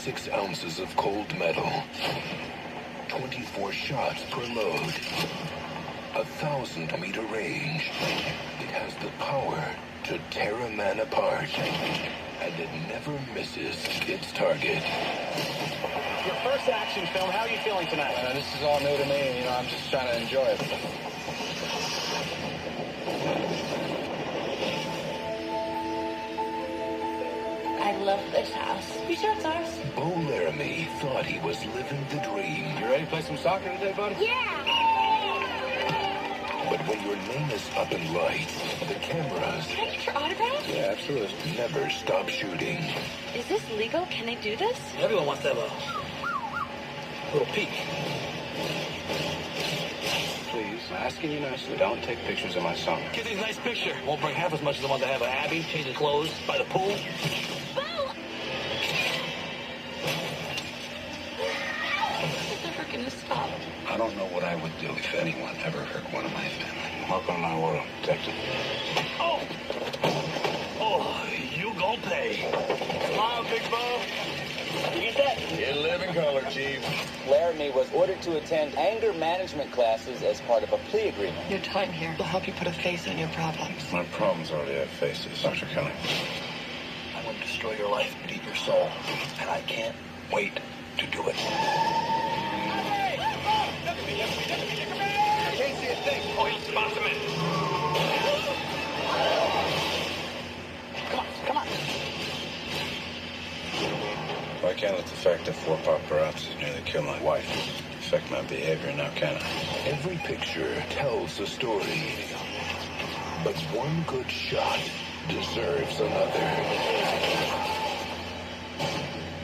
36 ounces of cold metal, 24 shots per load, 1,000-meter range. It has the power to tear a man apart, and it never misses its target. Your first action film, how are you feeling tonight? This is all new to me, you know, I'm just trying to enjoy it. I love this house. You sure it's ours? Bo Laramie thought he was living the dream. You ready to play some soccer today, buddy? Yeah! But when your name is up in lights, the cameras Can I get your autograph? Yeah, absolutely. never stop shooting. Is this legal? Can I do this? Everyone wants to have a little peek. Please, I'm asking you nicely, don't take pictures of my son. Get these nice picture. Won't bring half as much as the one to have an Abby changing clothes by the pool. Bo! It's never gonna stop. I don't know what I would do if anyone ever hurt one of my family. Marco and I were protected. Oh! Oh, you gon' pay. Smile, Big Bo. You get that? You live in color, Chief. Laramie was ordered to attend anger management classes as part of a plea agreement. Your time here will help you put a face on your problems. My problems already have faces, Dr. Kelly. I want to destroy your life and eat your soul, and I can't wait to do it. Can't see a thing. Oh, he's about to miss. Come on. Why can't let the fact that 4 paparazzi nearly killed my wife affect my behavior now, can I? Every picture tells a story, but one good shot deserves another.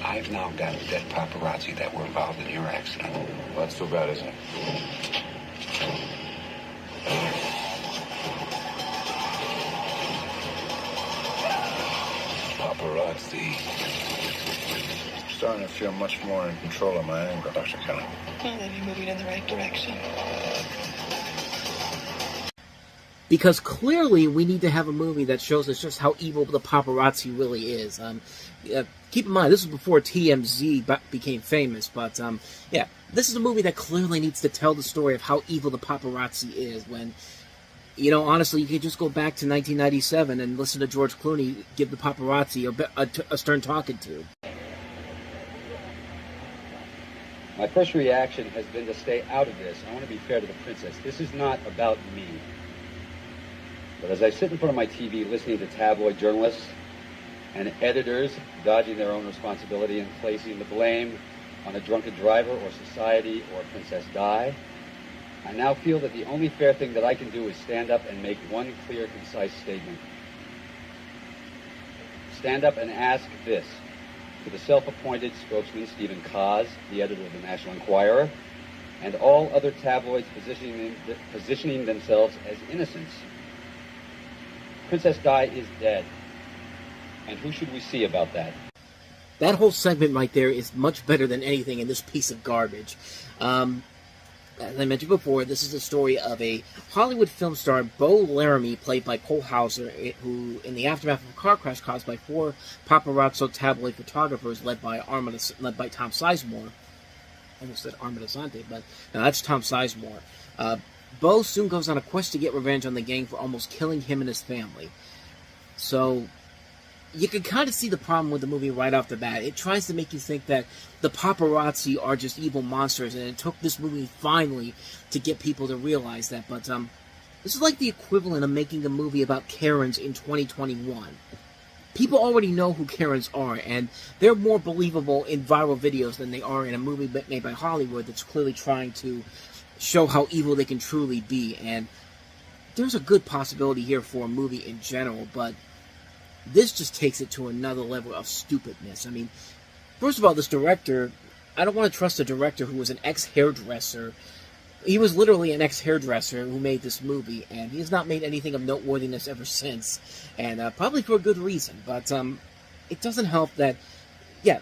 I've now got dead paparazzi that were involved in your accident. Well, that's too bad, isn't it? Paparazzi. Starting to feel much more in control of my anger, Dr. Kelly. Well, then you're moving in the right direction. Because clearly we need to have a movie that shows us just how evil the paparazzi really is. Keep in mind, this was before TMZ became famous, but yeah, this is a movie that clearly needs to tell the story of how evil the paparazzi is. When, you know, honestly, you could just go back to 1997 and listen to George Clooney give the paparazzi a stern talking to. My first reaction has been to stay out of this. I want to be fair to the princess. This is not about me. But as I sit in front of my TV listening to tabloid journalists and editors dodging their own responsibility and placing the blame on a drunken driver or society or Princess Di, I now feel that the only fair thing that I can do is stand up and make one clear, concise statement. Stand up and ask this to the self-appointed spokesman Stephen Kaz, the editor of the National Enquirer, and all other tabloids positioning themselves as innocents. Princess Di is dead. And who should we see about that? That whole segment right there is much better than anything in this piece of garbage. As I mentioned before, this is the story of a Hollywood film star, Bo Laramie, played by Cole Hauser, who, in the aftermath of a car crash caused by 4 paparazzo tabloid photographers led by Tom Sizemore. I almost said Armadazante, but no, that's Tom Sizemore. Bo soon goes on a quest to get revenge on the gang for almost killing him and his family. So, you can kind of see the problem with the movie right off the bat. It tries to make you think that the paparazzi are just evil monsters, and it took this movie finally to get people to realize that. But this is like the equivalent of making a movie about Karens in 2021. People already know who Karens are, and they're more believable in viral videos than they are in a movie made by Hollywood that's clearly trying to show how evil they can truly be. And there's a good possibility here for a movie in general, but this just takes it to another level of stupidness. I mean, first of all, this director, I don't want to trust a director who was an ex-hairdresser. He was literally an ex-hairdresser who made this movie, and he has not made anything of noteworthiness ever since, and probably for a good reason. But it doesn't help that, yeah,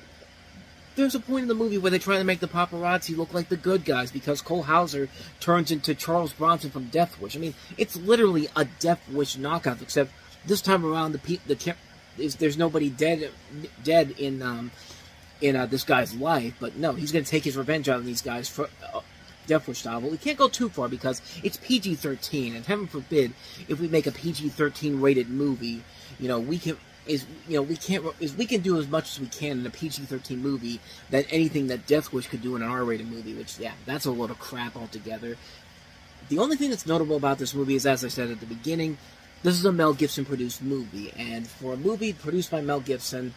there's a point in the movie where they try to make the paparazzi look like the good guys because Cole Hauser turns into Charles Bronson from Death Wish. I mean, it's literally a Death Wish knockoff, except this time around there's nobody dead in this guy's life, but no, he's going to take his revenge out on these guys for Death Wish style. But we can't go too far because it's PG-13, and heaven forbid if we make a PG-13 rated movie, we can do as much as we can in a PG-13 movie than anything that Death Wish could do in an R-rated movie, which, yeah, that's a load of crap altogether. The only thing that's notable about this movie is, as I said at the beginning, this is a Mel Gibson-produced movie, and for a movie produced by Mel Gibson,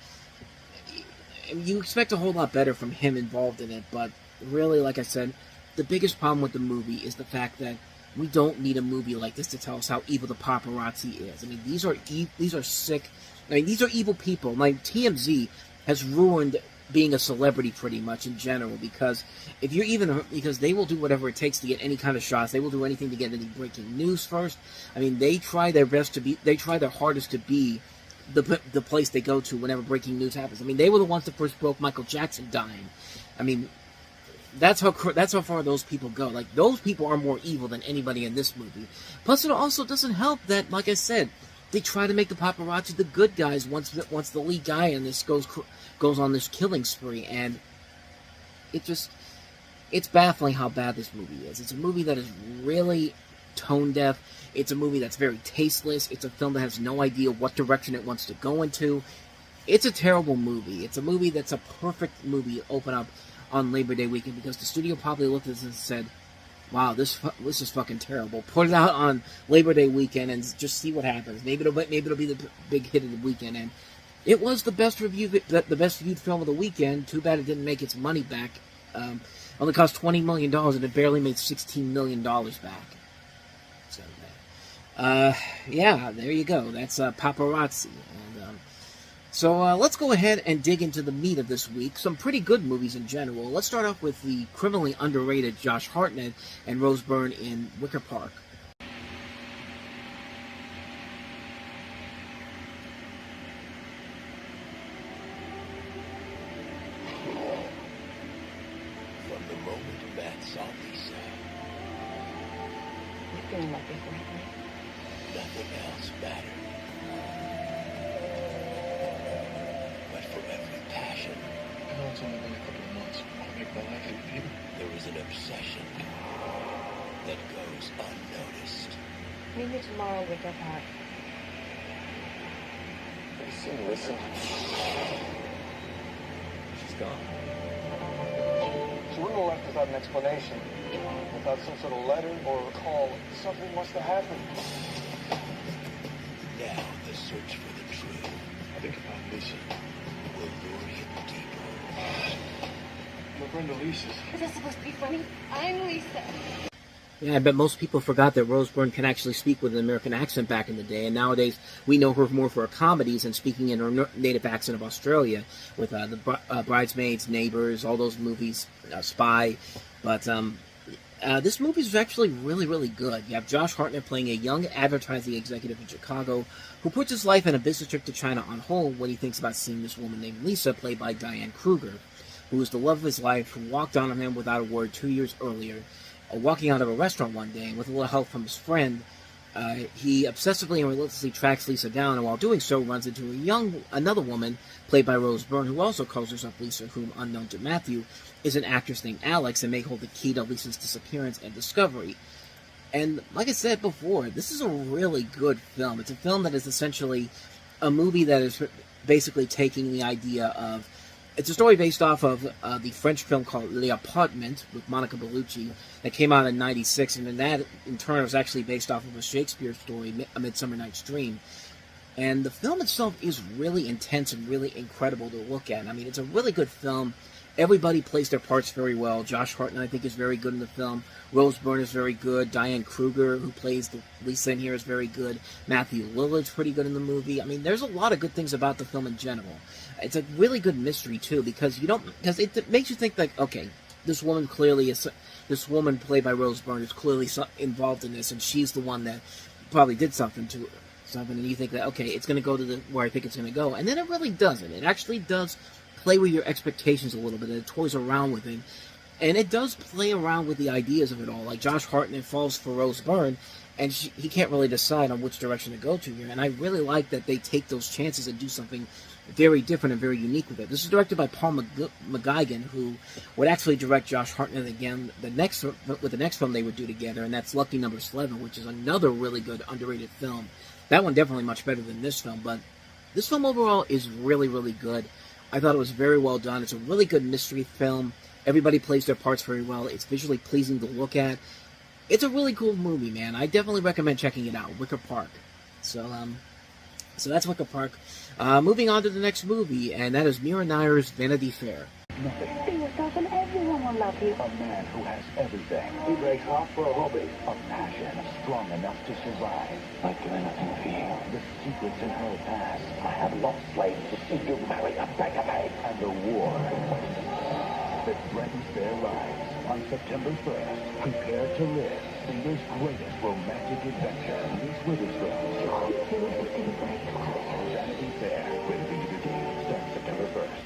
you expect a whole lot better from him involved in it, but really, like I said, the biggest problem with the movie is the fact that we don't need a movie like this to tell us how evil the paparazzi is. I mean, these are sick. I mean, these are evil people. Like, TMZ has ruined being a celebrity pretty much in general, because because they will do whatever it takes to get any kind of shots. They will do anything to get any breaking news first. I mean, they try their hardest to be the place they go to whenever breaking news happens. I mean, they were the ones that first broke Michael Jackson dying. I mean, that's how far those people go. Like, those people are more evil than anybody in this movie. Plus, it also doesn't help that, like I said, they try to make the paparazzi the good guys once the lead guy in this goes on this killing spree, and it's baffling how bad this movie is. It's a movie that is really tone deaf. It's a movie that's very tasteless. It's a film that has no idea what direction it wants to go into. It's a terrible movie. It's a movie that's a perfect movie to open up on Labor Day weekend, because the studio probably looked at this and said, wow, this is fucking terrible. Put it out on Labor Day weekend and just see what happens. Maybe it'll be the big hit of the weekend. And it was the best viewed film of the weekend. Too bad it didn't make its money back. Only cost $20 million, and it barely made $16 million back. So, yeah, there you go. That's Paparazzi. And, so let's go ahead and dig into the meat of this week. Some pretty good movies in general. Let's start off with the criminally underrated Josh Hartnett and Rose Byrne in Wicker Park. From the moment Matt saw Lisa, You're feeling like this, right? nothing else mattered. But for every passion, I know it's only been a couple of months, but I want to make my life easier. there is an obsession that goes unnoticed. Meet me tomorrow, Wicker Park. Listen. She's gone. She wouldn't have left without an explanation, without some sort of letter or a call. Something must have happened. Now the search for the truth I think about Lisa. will lure him deeper. My friend Elisa's. Is this supposed to be funny? I'm Lisa. Yeah, I bet most people forgot that Rose Byrne can actually speak with an American accent back in the day, and nowadays we know her more for her comedies and speaking in her native accent of Australia with the Bridesmaids, Neighbors, all those movies, Spy. But this movie is actually really, really good. You have Josh Hartnett playing a young advertising executive in Chicago who puts his life and a business trip to China on hold when he thinks about seeing this woman named Lisa, played by Diane Kruger, who was the love of his life, who walked on him without a word 2 years earlier. Walking out of a restaurant one day, and with a little help from his friend, he obsessively and relentlessly tracks Lisa down, and while doing so, runs into another woman, played by Rose Byrne, who also calls herself Lisa, whom, unknown to Matthew, is an actress named Alex, and may hold the key to Lisa's disappearance and discovery. And, like I said before, this is a really good film. It's a film that is essentially a movie that is basically taking the idea of... It's a story based off of the French film called Les Appartements with Monica Bellucci that came out in '96, and that, in turn, was actually based off of a Shakespeare story, A Midsummer Night's Dream. And the film itself is really intense and really incredible to look at. I mean, it's a really good film. Everybody plays their parts very well. Josh Hartnett, I think, is very good in the film. Rose Byrne is very good. Diane Kruger, who plays Lisa in here, is very good. Matthew Lillard's pretty good in the movie. I mean, there's a lot of good things about the film in general. It's a really good mystery, too, because it makes you think, like, okay, this woman played by Rose Byrne is clearly involved in this, and she's the one that probably did something, and you think that, okay, it's going to go to where I think it's going to go. And then it really doesn't. It actually does play with your expectations a little bit, and it toys around with it. And it does play around with the ideas of it all. Like, Josh Hartnett falls for Rose Byrne, and he can't really decide on which direction to go to here. And I really like that they take those chances and do something very different and very unique with it. This is directed by Paul McGuigan, who would actually direct Josh Hartnett again the next film they would do together, and that's Lucky Number 11, which is another really good underrated film. That one definitely much better than this film, but this film overall is really, really good. I thought it was very well done. It's a really good mystery film. Everybody plays their parts very well. It's visually pleasing to look at. It's a really cool movie, man. I definitely recommend checking it out, Wicker Park. So that's Wicker Park. Moving on to the next movie, and that is Mira Nair's Vanity Fair. Be yourself and everyone will love you. A man who has everything. He breaks heart for a hobby. A passion strong enough to survive. Like anything feel. The secrets in her past. I have lost slaves to see you marry a beggar. And the war that threatens their lives. On September 1st, prepare to live Cena's greatest romantic adventure. Reese Witherspoon. Vanity Fair. With DVD. Starts September 1st.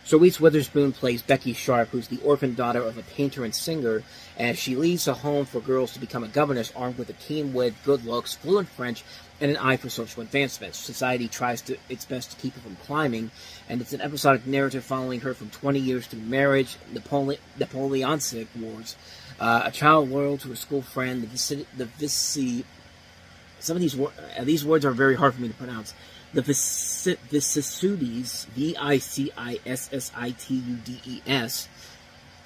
So Reese Witherspoon plays Becky Sharp, who's the orphan daughter of a painter and singer, and she leaves a home for girls to become a governess armed with a keen wit, good looks, fluent French, and an eye for social advancement. Society tries its best to keep her from climbing, and it's an episodic narrative following her from 20 years through marriage, Napoleonic Wars, a child loyal to her school friend, some of these words are very hard for me to pronounce. The vicissitudes, Vicissitudes,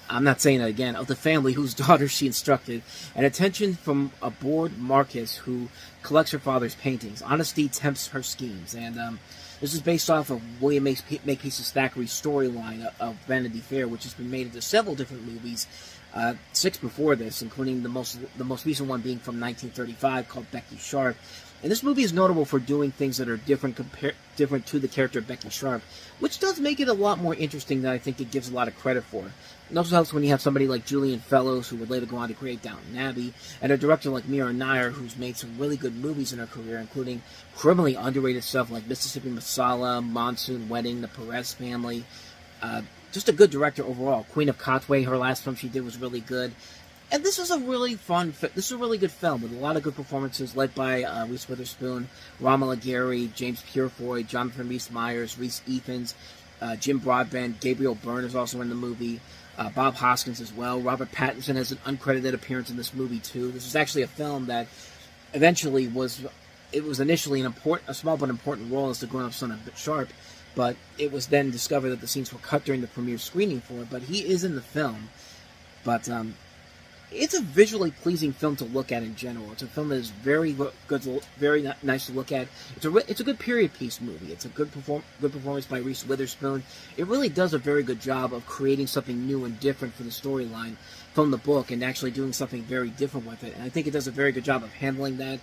I'm not saying that again, of the family whose daughter she instructed, and attention from a bored Marcus who collects her father's paintings. Honesty tempts her schemes, and this is based off of William Makepeace Thackeray's storyline of Vanity Fair, which has been made into several different movies, 6 before this, including the most recent one being from 1935 called Becky Sharp. And this movie is notable for doing things that are different to the character of Becky Sharp, which does make it a lot more interesting than I think it gives a lot of credit for. It also helps when you have somebody like Julian Fellows, who would later go on to create Downton Abbey, and a director like Mira Nair, who's made some really good movies in her career, including criminally underrated stuff like Mississippi Masala, Monsoon Wedding, The Perez Family. Just a good director overall. Queen of Katwe, her last film she did, was really good. And this is a really good film with a lot of good performances led by Reese Witherspoon, Romola Gary, James Purefoy, Jonathan Rhys-Meyers, Reese Ifans, Jim Broadbent, Gabriel Byrne is also in the movie, Bob Hoskins as well. Robert Pattinson has an uncredited appearance in this movie too. This is actually a film that eventually was initially a small but important role as the grown-up son of Sharp, but it was then discovered that the scenes were cut during the premiere screening for it. But he is in the film, but it's a visually pleasing film to look at in general. It's a film that is very good, very nice to look at. It's a good period piece movie. It's a good performance by Reese Witherspoon. It really does a very good job of creating something new and different for the storyline from the book and actually doing something very different with it. And I think it does a very good job of handling that.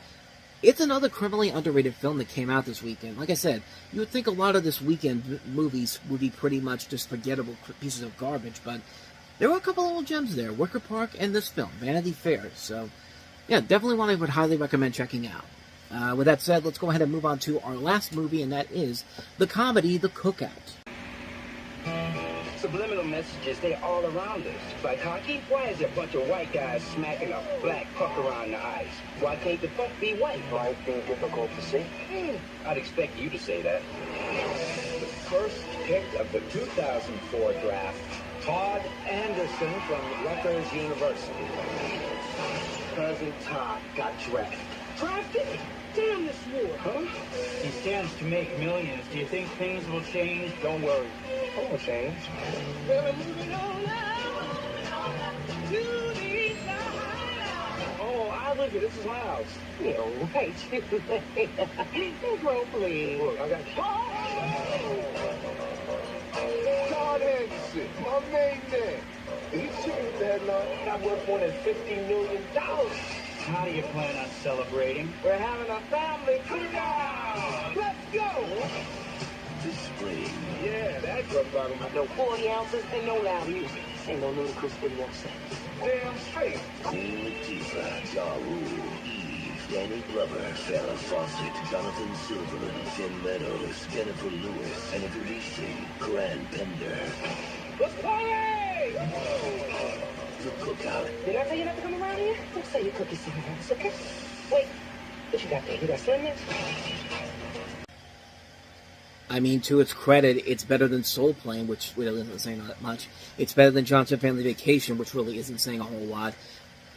It's another criminally underrated film that came out this weekend. Like I said, you would think a lot of this weekend movies would be pretty much just forgettable pieces of garbage, but there were a couple little gems there, Wicker Park and this film, Vanity Fair. So, yeah, definitely one I would highly recommend checking out. With that said, let's go ahead and move on to our last movie, and that is the comedy The Cookout. Subliminal messages, they're all around us. Like hockey, why is there a bunch of white guys smacking a black puck around the ice? Why can't the puck be white? Life being difficult to see. I'd expect you to say that. The first pick of the 2004 draft, Todd Anderson from Rutgers University. Cousin Todd got drafted. Drafted? Damn this war, huh? He stands to make millions. Do you think things will change? Don't worry. It won't change. Oh, I live here. This is my house. You're right. Negro, please. Look, I got Todd Anderson, my main man. He's chicken with that line. Not worth more than $50 million. How do you plan on celebrating? We're having a family cookout. Let's go. This spring. Yeah, that's what I'm talking about. No 40 ounces and no loud music. Ain't no ludicrous video sex. Damn straight. Queen Latifah, Ja Rule, Eve, Danny Glover, Farrah Fawcett, Jonathan Silverman, Tim Meadows, Jennifer Lewis, Jennifer Lacey, Corinne Pender. Let's party! The Cookout. Did I tell you not to come around here? Don't say you cookies somewhere else, okay? Wait, what you got there? You got Slim Mix? I mean, to its credit, it's better than Soul Plane, which really isn't saying that much. It's better than Johnson Family Vacation, which really isn't saying a whole lot.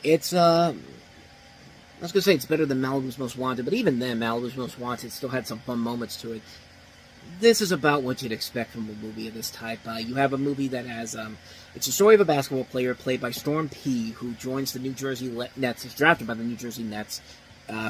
It's, I was going to say it's better than Malibu's Most Wanted, but even then, Malibu's Most Wanted still had some fun moments to it. This is about what you'd expect from a movie of this type. You have a movie that has, it's a story of a basketball player played by Storm P, who joins the New Jersey Nets, is drafted by the New Jersey Nets,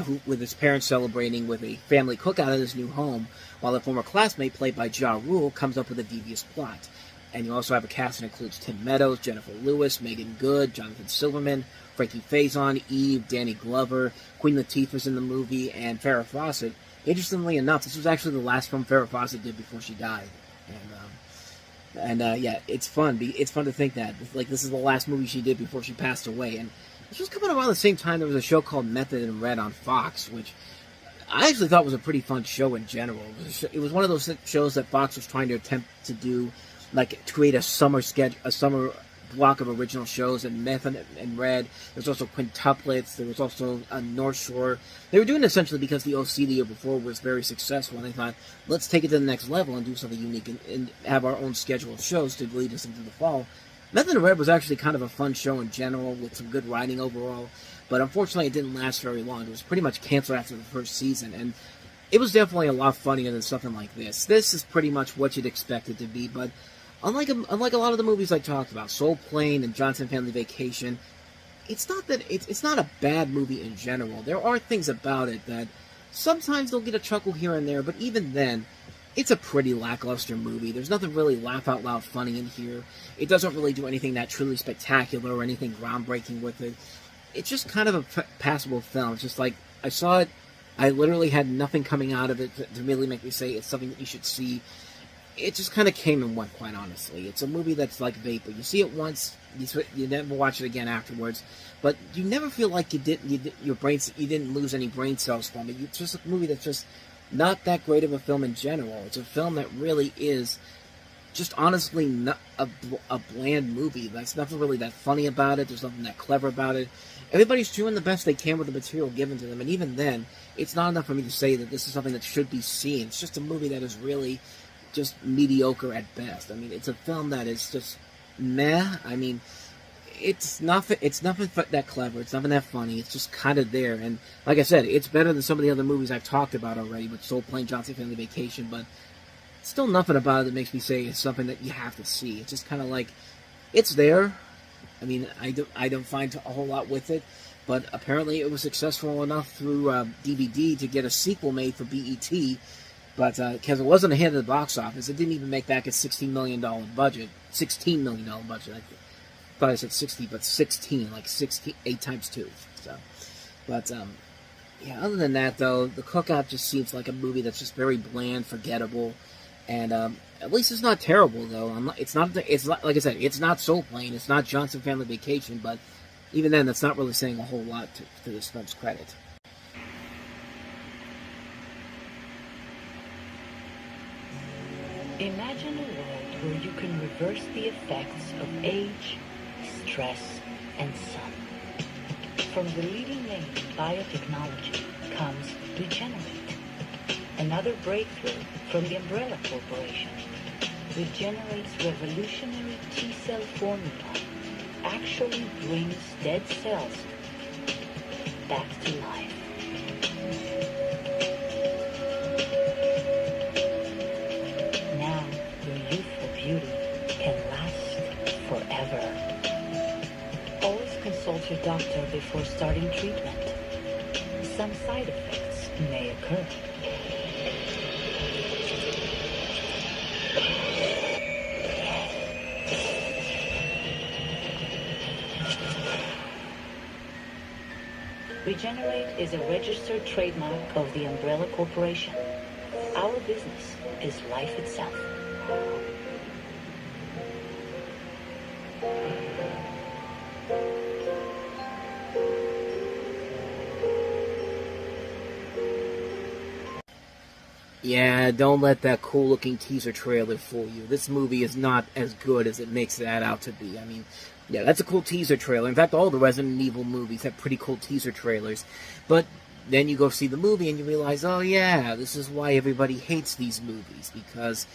who, with his parents celebrating with a family cookout at his new home, while a former classmate played by Ja Rule comes up with a devious plot. And you also have a cast that includes Tim Meadows, Jennifer Lewis, Megan Good, Jonathan Silverman, Frankie Faison, Eve, Danny Glover, Queen Latifah's in the movie, and Farrah Fawcett. Interestingly enough, this was actually the last film Farrah Fawcett did before she died. And yeah, it's fun. It's fun to think that. Like, this is the last movie she did before she passed away. And this was coming around the same time there was a show called Method and Red on Fox, which I actually thought was a pretty fun show in general. It was one of those shows that Fox was trying to attempt to do, like, create a summer block of original shows, and Method and Red. There's also Quintuplets. There was also North Shore. They were doing it essentially because the OC the year before was very successful, and they thought, let's take it to the next level and do something unique and have our own schedule of shows to lead us into the fall. Method and Red was actually kind of a fun show in general with some good writing overall, but unfortunately it didn't last very long. It was pretty much canceled after the first season, and it was definitely a lot funnier than something like this. This is pretty much what you'd expect it to be, but unlike a lot of the movies I talked about, Soul Plane and Johnson Family Vacation, it's not a bad movie in general. There are things about it that sometimes they'll get a chuckle here and there, but even then, it's a pretty lackluster movie. There's nothing really laugh-out-loud funny in here. It doesn't really do anything that truly spectacular or anything groundbreaking with it. It's just kind of a passable film. It's just like, I saw it, I literally had nothing coming out of it to really make me say it's something that you should see. It just kind of came and went, quite honestly. It's a movie that's like vapor. You see it once, you never watch it again afterwards, but you never feel like you didn't lose any brain cells from it. It's just a movie that's just not that great of a film in general. It's a film that really is just honestly not a bland movie. There's nothing really that funny about it. There's nothing that clever about it. Everybody's doing the best they can with the material given to them, and even then, it's not enough for me to say that this is something that should be seen. It's just a movie that is really just mediocre at best. I mean, it's a film that is just meh. I mean, it's nothing that clever. It's nothing that funny. It's just kind of there. And like I said, it's better than some of the other movies I've talked about already, with Soul Plane, Johnson Family Vacation, but still nothing about it that makes me say it's something that you have to see. It's just kind of like, it's there. I mean, I don't find a whole lot with it, but apparently it was successful enough through DVD to get a sequel made for BET. But because it wasn't a hit at the box office, it didn't even make back its $16 million budget. $16 million budget. I thought I said 60, but 16, like 8 times 2. So, but yeah. Other than that, though, The Cookout just seems like a movie that's just very bland, forgettable, and at least it's not terrible, though. It's not like I said, it's not Soul Plane, it's not Johnson Family Vacation, but even then, that's not really saying a whole lot to this film's credit. Imagine a world where you can reverse the effects of age, stress, and sun. From the leading name in biotechnology comes Regenerate, another breakthrough from the Umbrella Corporation. Regenerate's revolutionary T-cell formula actually brings dead cells back to life. Beauty can last forever. Always consult your doctor before starting treatment. Some side effects may occur. Regenerate is a registered trademark of the Umbrella Corporation. Our business is life itself. Yeah, don't let that cool-looking teaser trailer fool you. This movie is not as good as it makes that out to be. I mean, yeah, that's a cool teaser trailer. In fact, all the Resident Evil movies have pretty cool teaser trailers. But then you go see the movie and you realize, oh yeah, this is why everybody hates these movies, because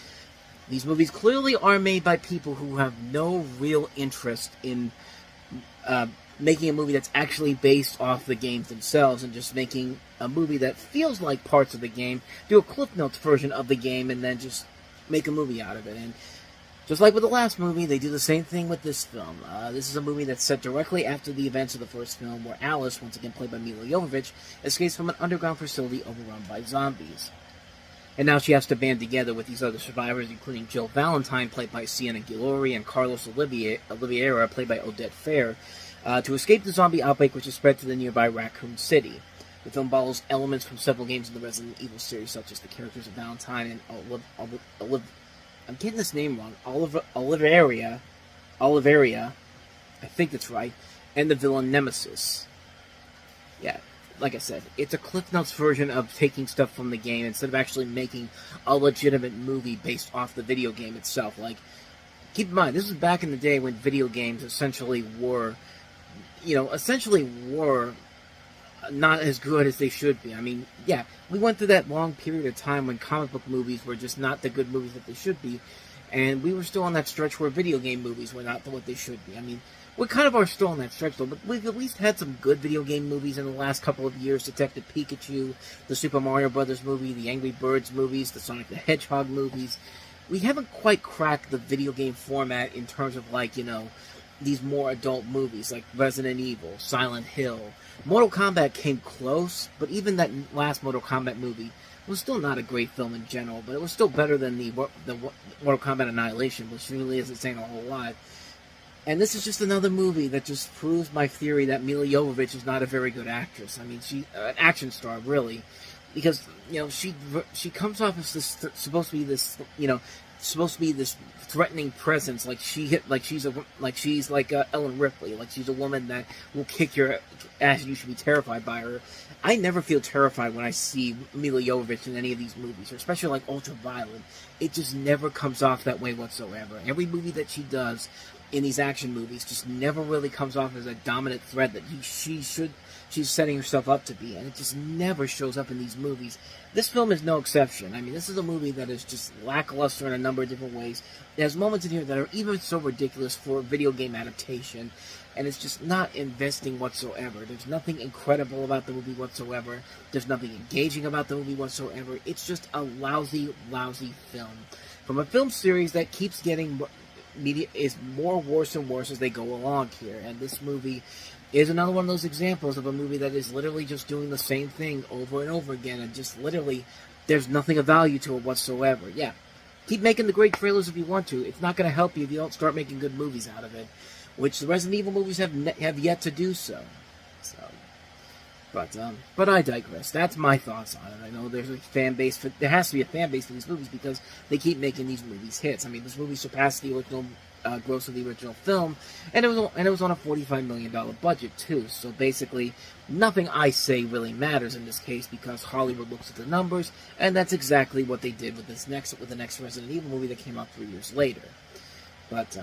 these movies clearly are made by people who have no real interest in making a movie that's actually based off the games themselves, and just making a movie that feels like parts of the game, do a Cliff Notes version of the game, and then just make a movie out of it. And just like with the last movie, they do the same thing with this film. This is a movie that's set directly after the events of the first film, where Alice, once again played by Milla Jovovich, escapes from an underground facility overrun by zombies. And now she has to band together with these other survivors, including Jill Valentine, played by Sienna Guillory, and Carlos Oliveira, played by Odette Fair, to escape the zombie outbreak which is spread to the nearby Raccoon City. The film borrows elements from several games in the Resident Evil series, such as the characters of Valentine and I'm getting this name wrong, Oliveria, I think that's right, and the villain Nemesis. Yeah, like I said, it's a Cliff Notes version of taking stuff from the game instead of actually making a legitimate movie based off the video game itself. Like, keep in mind, this is back in the day when video games essentially were not as good as they should be. I mean, yeah, we went through that long period of time when comic book movies were just not the good movies that they should be, and we were still on that stretch where video game movies were not what they should be. I mean, we kind of are still on that stretch, though, but we've at least had some good video game movies in the last couple of years. Detective Pikachu, the Super Mario Brothers movie, the Angry Birds movies, the Sonic the Hedgehog movies. We haven't quite cracked the video game format in terms of, like, these more adult movies like Resident Evil, Silent Hill. Mortal Kombat came close, but even that last Mortal Kombat movie was still not a great film in general, but it was still better than the Mortal Kombat Annihilation, which really isn't saying a whole lot. And this is just another movie that just proves my theory that Milla Jovovich is not a very good actress. I mean, she's an action star, really, because she comes off as this supposed to be this threatening presence, like she's like Ellen Ripley, like she's a woman that will kick your ass and you should be terrified by her. I never feel terrified when I see Milla Jovovich in any of these movies, especially like Ultraviolet. It just never comes off that way whatsoever. Every movie that she does in these action movies just never really comes off as a dominant threat that she's setting herself up to be, and it just never shows up in these movies. This film is no exception. I mean, this is a movie that is just lackluster in a number of different ways. It has moments in here that are even so ridiculous for a video game adaptation, and it's just not investing whatsoever. There's nothing incredible about the movie whatsoever. There's nothing engaging about the movie whatsoever. It's just a lousy, lousy film. From a film series that keeps getting is more worse and worse as they go along here, and this movie is another one of those examples of a movie that is literally just doing the same thing over and over again, and just literally, there's nothing of value to it whatsoever. Yeah, keep making the great trailers if you want to. It's not going to help you if you don't start making good movies out of it, which the Resident Evil movies have yet to do so. But I digress. That's my thoughts on it. I know there's a fan base there has to be a fan base for these movies because they keep making these movies hits. I mean, this movie surpassed the original gross of the original film, and it was on a $45 million budget too. So basically, nothing I say really matters in this case because Hollywood looks at the numbers, and that's exactly what they did with the next Resident Evil movie that came out 3 years later. But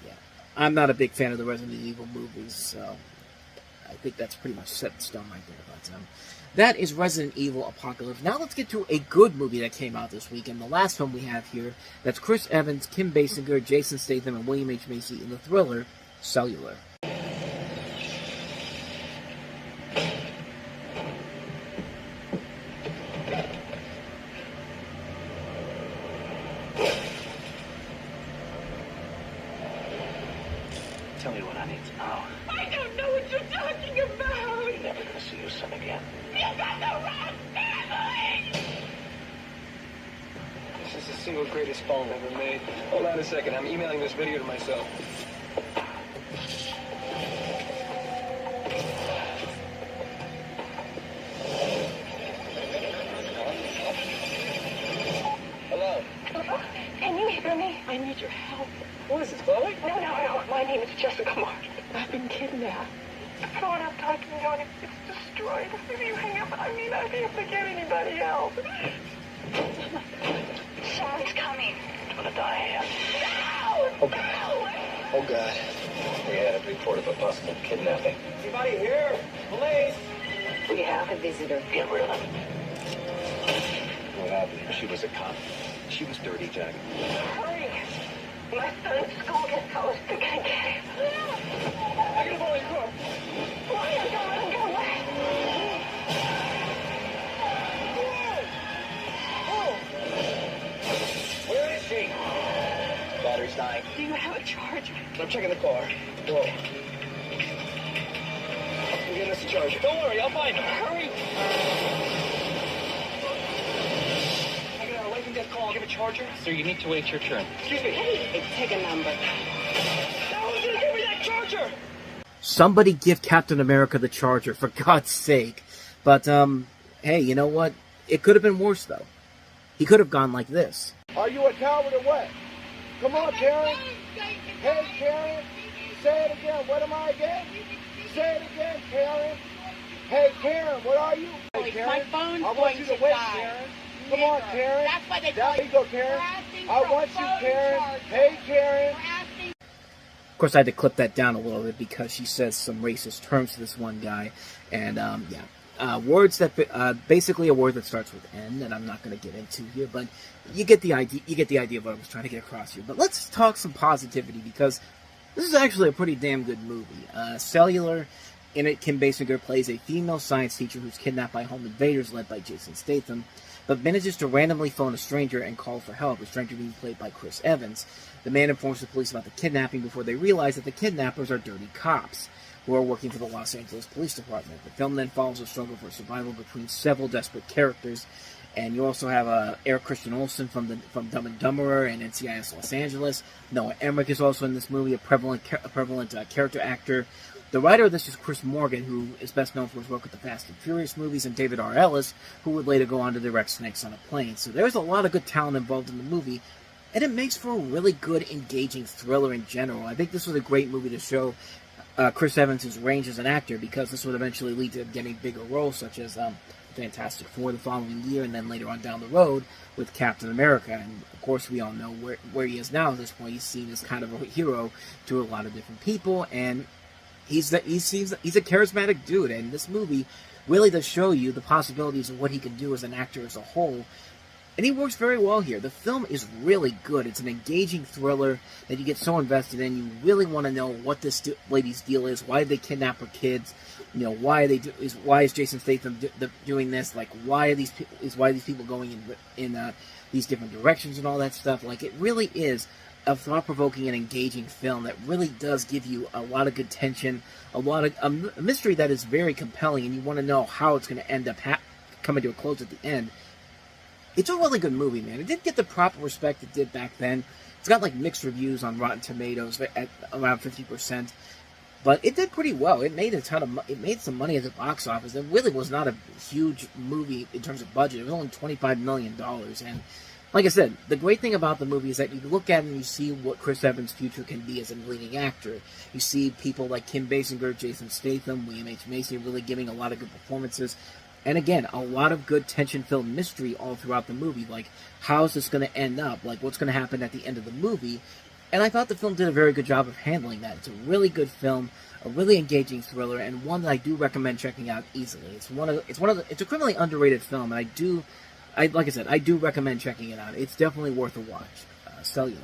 yeah, I'm not a big fan of the Resident Evil movies, so I think that's pretty much set in stone right there. But that is Resident Evil Apocalypse. Now let's get to a good movie that came out this week. And the last film we have here, that's Chris Evans, Kim Basinger, Jason Statham, and William H. Macy in the thriller Cellular. Tell me what I need to know. I don't know what you're talking about. You're never gonna see your son again. You got the wrong family! This is the single greatest phone ever made. Hold on a second, I'm emailing this video to myself. Hello? Can you hear me? I need your help. What is this, Chloe? No. My name is Jessica Mark. I've been kidnapped. The phone I'm talking on, it's destroyed. If you hang up, I'd be able to get anybody else. Someone's coming. I'm gonna die here. No! Oh, God. Oh, God. We had a report of a possible kidnapping. Anybody here? Police? We have a visitor. Get rid of him. What happened here? She was a cop. She was dirty, Jack. Hurry! My son's school gets closed. I can't get him. I can follow your car. Ryan, don't let him get away. Where is she? Battery's dying. Do you have a charger? I'm checking the car. Whoa. I'm getting us a charger. Don't worry, I'll find her. Hurry! I got a lightning death call. Give a charger? Sir, you need to wait your turn. Excuse me. Take a number. No one's gonna give me that charger! Somebody give Captain America the charger, for God's sake. But, hey, you know what? It could have been worse, though. He could have gone like this. Are you a coward or what? Come on, Karen. Hey, Karen. Say it again. What am I again? Say it again, Karen. Hey, Karen, what are you? Hey, Karen. My phone's I want going you to to wait, die. Karen. Come on, Karen. That's why they There you go, Karen. I want you, Karen. Hey, Karen. Of course, I had to clip that down a little bit because she says some racist terms to this one guy. And, yeah. Words that, basically a word that starts with N that I'm not going to get into here, but you get the idea, of what I was trying to get across here. But let's talk some positivity, because this is actually a pretty damn good movie. Cellular, in it, Kim Basinger plays a female science teacher who's kidnapped by home invaders led by Jason Statham, but manages to randomly phone a stranger and call for help, a stranger being played by Chris Evans. The man informs the police about the kidnapping before they realize that the kidnappers are dirty cops who are working for the Los Angeles Police Department. The film then follows a struggle for survival between several desperate characters, and you also have Eric Christian Olsen from Dumb and Dumberer and NCIS Los Angeles. Noah Emmerich is also in this movie, a prevalent character actor. The writer of this is Chris Morgan, who is best known for his work with the Fast and Furious movies, and David R. Ellis, who would later go on to direct Snakes on a Plane. So there's a lot of good talent involved in the movie, and it makes for a really good, engaging thriller in general. I think this was a great movie to show Chris Evans' range as an actor, because this would eventually lead to him getting bigger roles, such as Fantastic Four the following year, and then later on down the road with Captain America. And of course, we all know where he is now at this point. He's seen as kind of a hero to a lot of different people, and he's a charismatic dude. And this movie really does show you the possibilities of what he can do as an actor as a whole. And he works very well here. The film is really good. It's an engaging thriller that you get so invested in. You really want to know what this lady's deal is. Why did they kidnap her kids? You know, why is Jason Statham doing this? Like, why are these people going in these different directions and all that stuff? Like, it really is a thought-provoking and engaging film that really does give you a lot of good tension, a mystery that is very compelling, and you want to know how it's going to end up coming to a close at the end. It's a really good movie, man. It didn't get the proper respect it did back then. It's got, like, mixed reviews on Rotten Tomatoes at around 50%. But it did pretty well. It made some money at the box office. It really was not a huge movie in terms of budget. It was only $25 million. And like I said, the great thing about the movie is that you look at it and you see what Chris Evans' future can be as a leading actor. You see people like Kim Basinger, Jason Statham, William H. Macy really giving a lot of good performances. And again, a lot of good tension-filled mystery all throughout the movie. Like, how's this going to end up? Like, what's going to happen at the end of the movie? And I thought the film did a very good job of handling that. It's a really good film, a really engaging thriller, and one that I do recommend checking out easily. It's a criminally underrated film, and like I said, I do recommend checking it out. It's definitely worth a watch. Cellular.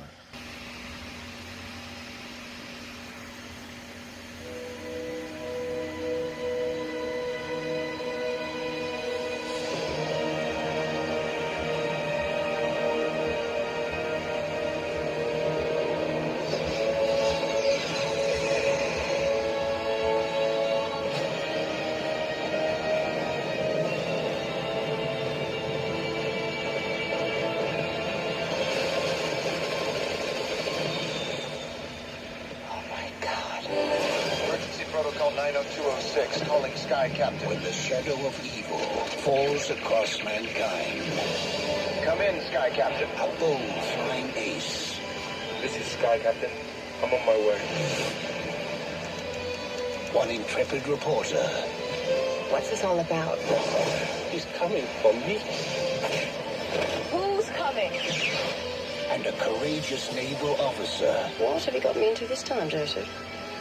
Captain. When the shadow of evil falls across mankind. Come in, Sky Captain. A bold flying ace. This is Sky Captain. I'm on my way. One intrepid reporter. What's this all about? He's coming for me. Who's coming? And a courageous naval officer. What have you got me into this time, Joseph?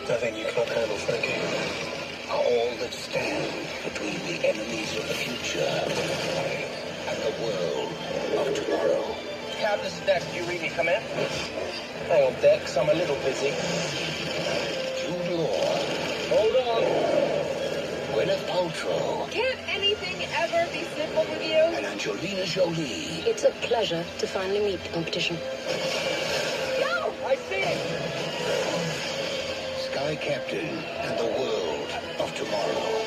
Nothing you can't handle, Frankie. are all that stand between the enemies of the future and the world of tomorrow. Cap, this is Dex. Did you read me? Come in. Hang on, Dex. I'm a little busy. Jude Law. Hold on. Gwyneth Paltrow. Can't anything ever be simple with you? And Angelina Jolie. It's a pleasure to finally meet the competition. Go! I see it. Sky Captain and the world of tomorrow.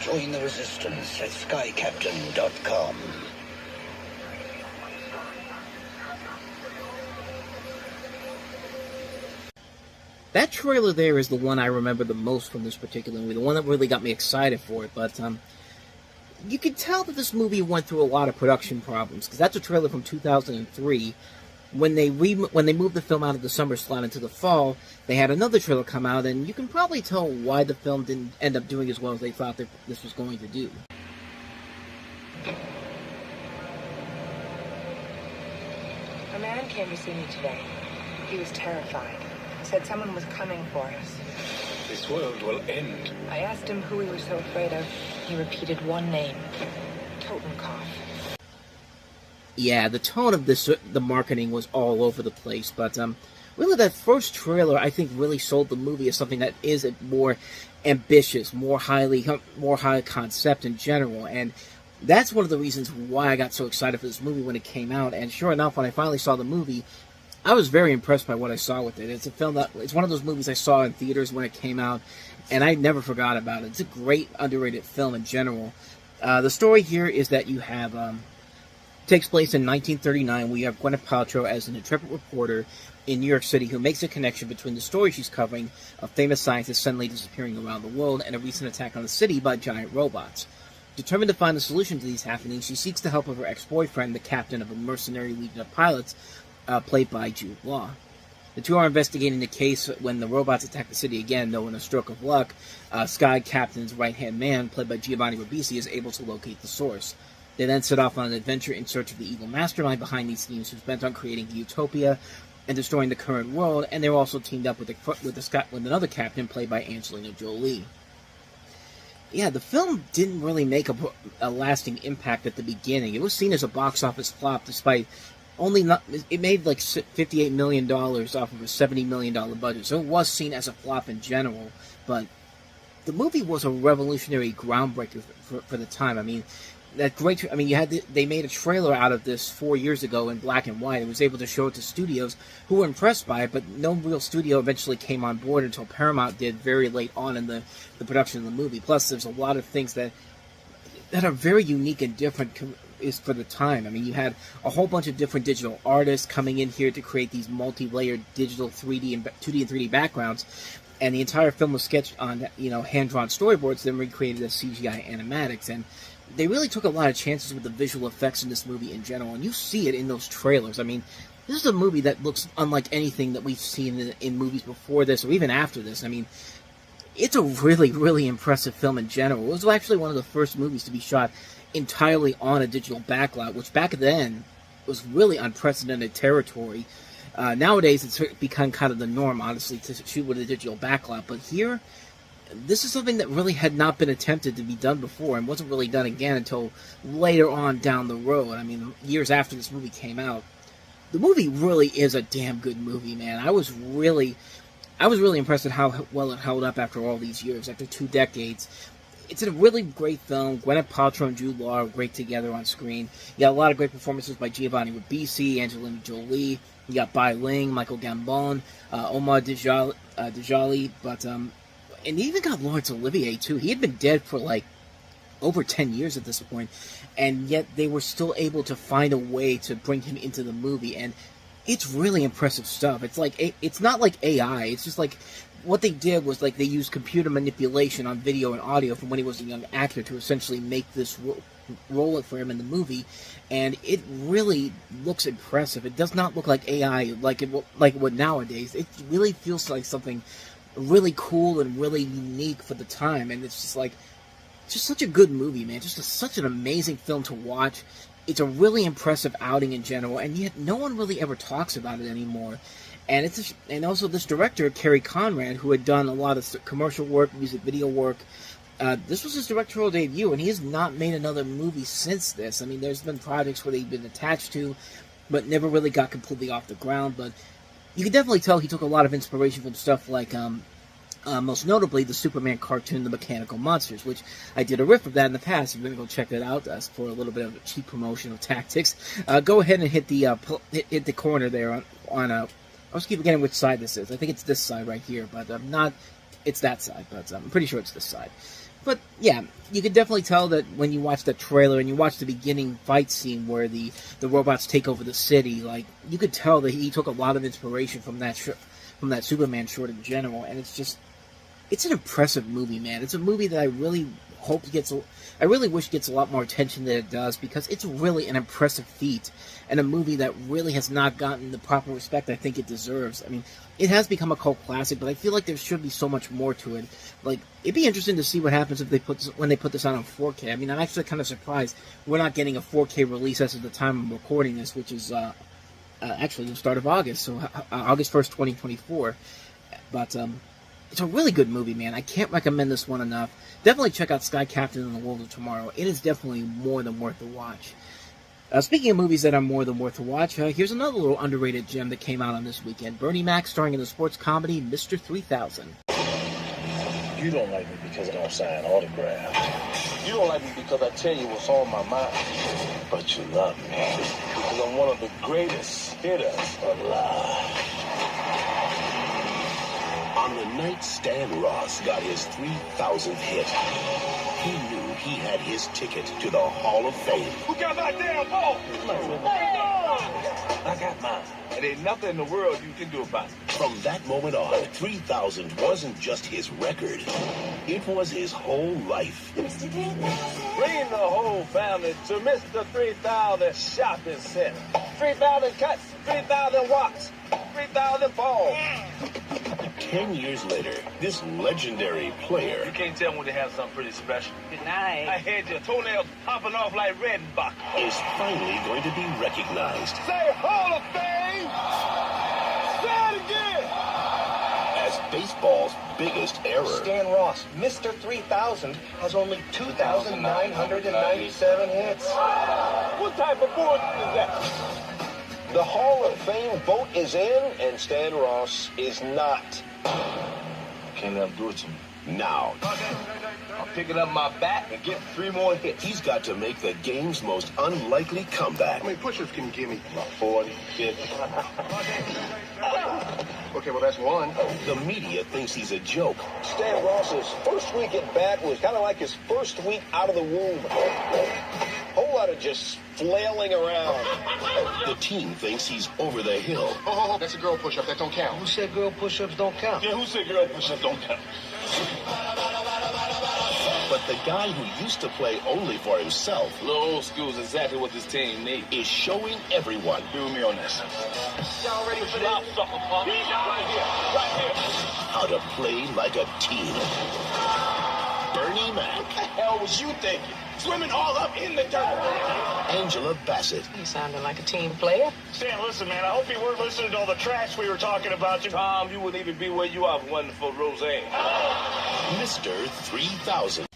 Join the resistance at skycaptain.com. That trailer there is the one I remember the most from this particular movie, the one that really got me excited for it, but you can tell that this movie went through a lot of production problems, because that's a trailer from 2003. When they moved the film out of the summer slot into the fall, they had another trailer come out, and you can probably tell why the film didn't end up doing as well as they thought that this was going to do. A man came to see me today. He was terrified. Said someone was coming for us. This world will end. I asked him who he was so afraid of. He repeated one name. Totenkopf. Yeah, the tone of this, the marketing was all over the place, but really that first trailer, I think, really sold the movie as something that is more ambitious, more high concept in general, and that's one of the reasons why I got so excited for this movie when it came out. And sure enough, when I finally saw the movie, I was very impressed by what I saw with it. It's a film that, it's one of those movies I saw in theaters when it came out, and I never forgot about it. It's a great, underrated film in general. The story here is that you have, takes place in 1939. We have Gwyneth Paltrow as an intrepid reporter in New York City who makes a connection between the story she's covering of famous scientists suddenly disappearing around the world and a recent attack on the city by giant robots. Determined to find a solution to these happenings, she seeks the help of her ex-boyfriend, the captain of a mercenary legion of pilots, played by Jude Law. The two are investigating the case when the robots attack the city again, though in a stroke of luck, Sky Captain's right-hand man, played by Giovanni Ribisi, is able to locate the source. They then set off on an adventure in search of the evil mastermind behind these schemes, who's bent on creating a utopia and destroying the current world, and they're also teamed up with another captain, played by Angelina Jolie. Yeah, the film didn't really make a lasting impact at the beginning. It was seen as a box office flop, despite it made like $58 million off of a $70 million budget, so it was seen as a flop in general, but the movie was a revolutionary groundbreaker for the time. I mean, they made a trailer out of this 4 years ago in black and white. It was able to show it to studios who were impressed by it, but no real studio eventually came on board until Paramount did very late on in the production of the movie. Plus, there's a lot of things that are very unique and different is for the time. I mean, you had a whole bunch of different digital artists coming in here to create these multi-layered digital 2D and 3D backgrounds, and the entire film was sketched on, hand-drawn storyboards, then recreated as CGI animatics, and they really took a lot of chances with the visual effects in this movie in general, and you see it in those trailers. I mean, this is a movie that looks unlike anything that we've seen in movies before this, or even after this. I mean, it's a really, really impressive film in general. It was actually one of the first movies to be shot entirely on a digital backlot, which back then was really unprecedented territory. Nowadays, it's become kind of the norm, honestly, to shoot with a digital backlot, but here, this is something that really had not been attempted to be done before, and wasn't really done again until later on down the road. I mean, years after this movie came out. The movie really is a damn good movie, man. I was really impressed at how well it held up after all these years, after 2 decades. It's a really great film. Gwyneth Paltrow and Jude Law are great together on screen. You got a lot of great performances by Giovanni Ribisi, Angelina Jolie. You got Bai Ling, Michael Gambon, Omar Djalali, and you even got Laurence Olivier, too. He had been dead for, over 10 years at this point, and yet they were still able to find a way to bring him into the movie, and it's really impressive stuff. It's not like AI. It's just what they did was they used computer manipulation on video and audio from when he was a young actor to essentially make this role for him in the movie, and it really looks impressive. It does not look like AI like it would nowadays. It really feels like something really cool and really unique for the time, and it's just such a good movie, man. Such an amazing film to watch. it's a really impressive outing in general, and yet no one really ever talks about it anymore. And and also this director, Cary Conrad, who had done a lot of commercial work, music video work. This was his directorial debut, and he has not made another movie since this. I mean, there's been projects where they've been attached to, but never really got completely off the ground. But you can definitely tell he took a lot of inspiration from stuff like, most notably, the Superman cartoon, The Mechanical Monsters, which I did a riff of that in the past. If you're going to go check that out for a little bit of cheap promotional tactics, go ahead and hit the corner there on I was keep forgetting which side this is. I think it's this side right here, but it's that side, but I'm pretty sure it's this side. But yeah, you can definitely tell that when you watch the trailer and you watch the beginning fight scene where the robots take over the city, like, you could tell that he took a lot of inspiration from that Superman short in general, and it's an impressive movie, man. It's a movie that I really I really wish gets a lot more attention than it does, because it's really an impressive feat, and a movie that really has not gotten the proper respect I think it deserves. I mean, it has become a cult classic, but I feel like there should be so much more to it. Like, it'd be interesting to see what happens when they put this out on 4K. I mean, I'm actually kind of surprised we're not getting a 4K release as of the time I'm recording this, which is actually the start of August, so August 1st, 2024. But it's a really good movie, man. I can't recommend this one enough. Definitely check out Sky Captain and the World of Tomorrow. It is definitely more than worth the watch. Speaking of movies that are more than worth the watch, here's another little underrated gem that came out on this weekend. Bernie Mac starring in the sports comedy Mr. 3000. You don't like me because I don't sign autographs. You don't like me because I tell you what's on my mind. But you love me because I'm one of the greatest hitters alive. On the night Stan Ross got his 3,000th hit, he knew he had his ticket to the Hall of Fame. Who got my damn ball? I got mine. And ain't nothing in the world you can do about it. From that moment on, 3,000 wasn't just his record. It was his whole life. Bring the whole family to Mr. 3000 Shopping Center. 3,000 cuts, 3,000 walks, 3,000 balls. 10 years later, this legendary player... You can't tell when they have something pretty special. Good night. I had your toenails popping off like Redenbach. ...is finally going to be recognized. Say Hall of Fame! Say it again! As baseball's biggest error. Stan Ross, Mr. 3000, has only 2,997 hits. What type of bullshit is that? The Hall of Fame vote is in, and Stan Ross is not. Can't let him do it to me. Now, I'm picking up my bat and getting 3 more hits. He's got to make the game's most unlikely comeback. How many push-ups can you give me? 40, 50. Okay, well, that's one. The media thinks he's a joke. Stan Ross's first week at bat was kind of like his first week out of the womb. Whole lot of just flailing around. The team thinks he's over the hill. Oh, that's a girl push-up. That don't count. Who said girl push-ups don't count? Yeah, who said girl push-ups don't count? But the guy who used to play only for himself, Little old school is exactly what this team needs. is showing everyone Do me on this. Y'all ready for Stop, this? sucker punk. Right here. Right here. how to play like a team. Bernie Mac. What the hell was you thinking? Swimming all up in the dirt. Angela Bassett. You sounded like a team player. Stan, listen, man, I hope you weren't listening to all the trash we were talking about. Tom, you wouldn't even be where you are if it wasn't for Roseanne. Mr. 3000.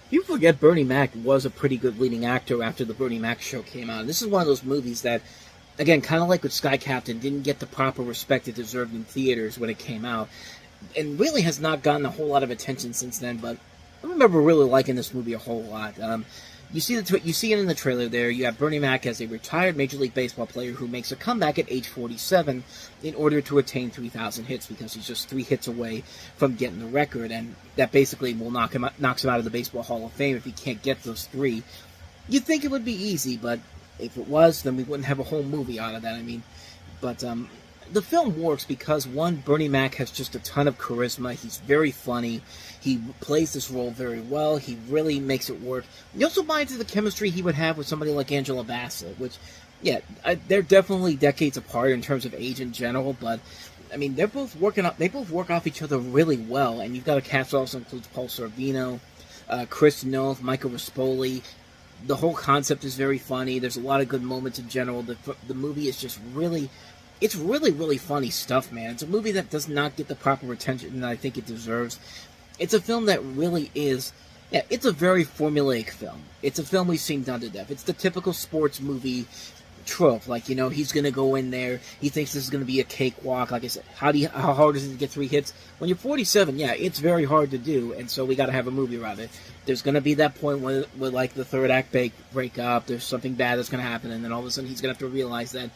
You forget Bernie Mac was a pretty good leading actor after the Bernie Mac show came out. And this is one of those movies that, again, kind of like with Sky Captain, didn't get the proper respect it deserved in theaters when it came out. And really has not gotten a whole lot of attention since then, but I remember really liking this movie a whole lot. You see it in the trailer there. You have Bernie Mac as a retired Major League Baseball player who makes a comeback at age 47 in order to attain 3,000 hits, because he's just 3 hits away from getting the record, and that basically will knocks him out of the Baseball Hall of Fame if he can't get those 3. You'd think it would be easy, but if it was, then we wouldn't have a whole movie out of that. I mean, but the film works because, one, Bernie Mac has just a ton of charisma. He's very funny. He plays this role very well. He really makes it work. You also buy into the chemistry he would have with somebody like Angela Bassett, which, yeah, they're definitely decades apart in terms of age in general, but, I mean, they both work off each other really well, and you've got a cast that also includes Paul Sorvino, Chris Noth, Michael Rispoli. The whole concept is very funny. There's a lot of good moments in general. The movie is just really... It's really, really funny stuff, man. It's a movie that does not get the proper attention that I think it deserves. It's a film that really is... Yeah, it's a very formulaic film. It's a film we've seen done to death. It's the typical sports movie trope. Like, you know, he's going to go in there. He thinks this is going to be a cakewalk. Like I said, how hard is it to get 3 hits? When you're 47, yeah, it's very hard to do. And so we got to have a movie around it. There's going to be that point where like, the third act break up. There's something bad that's going to happen. And then all of a sudden he's going to have to realize that,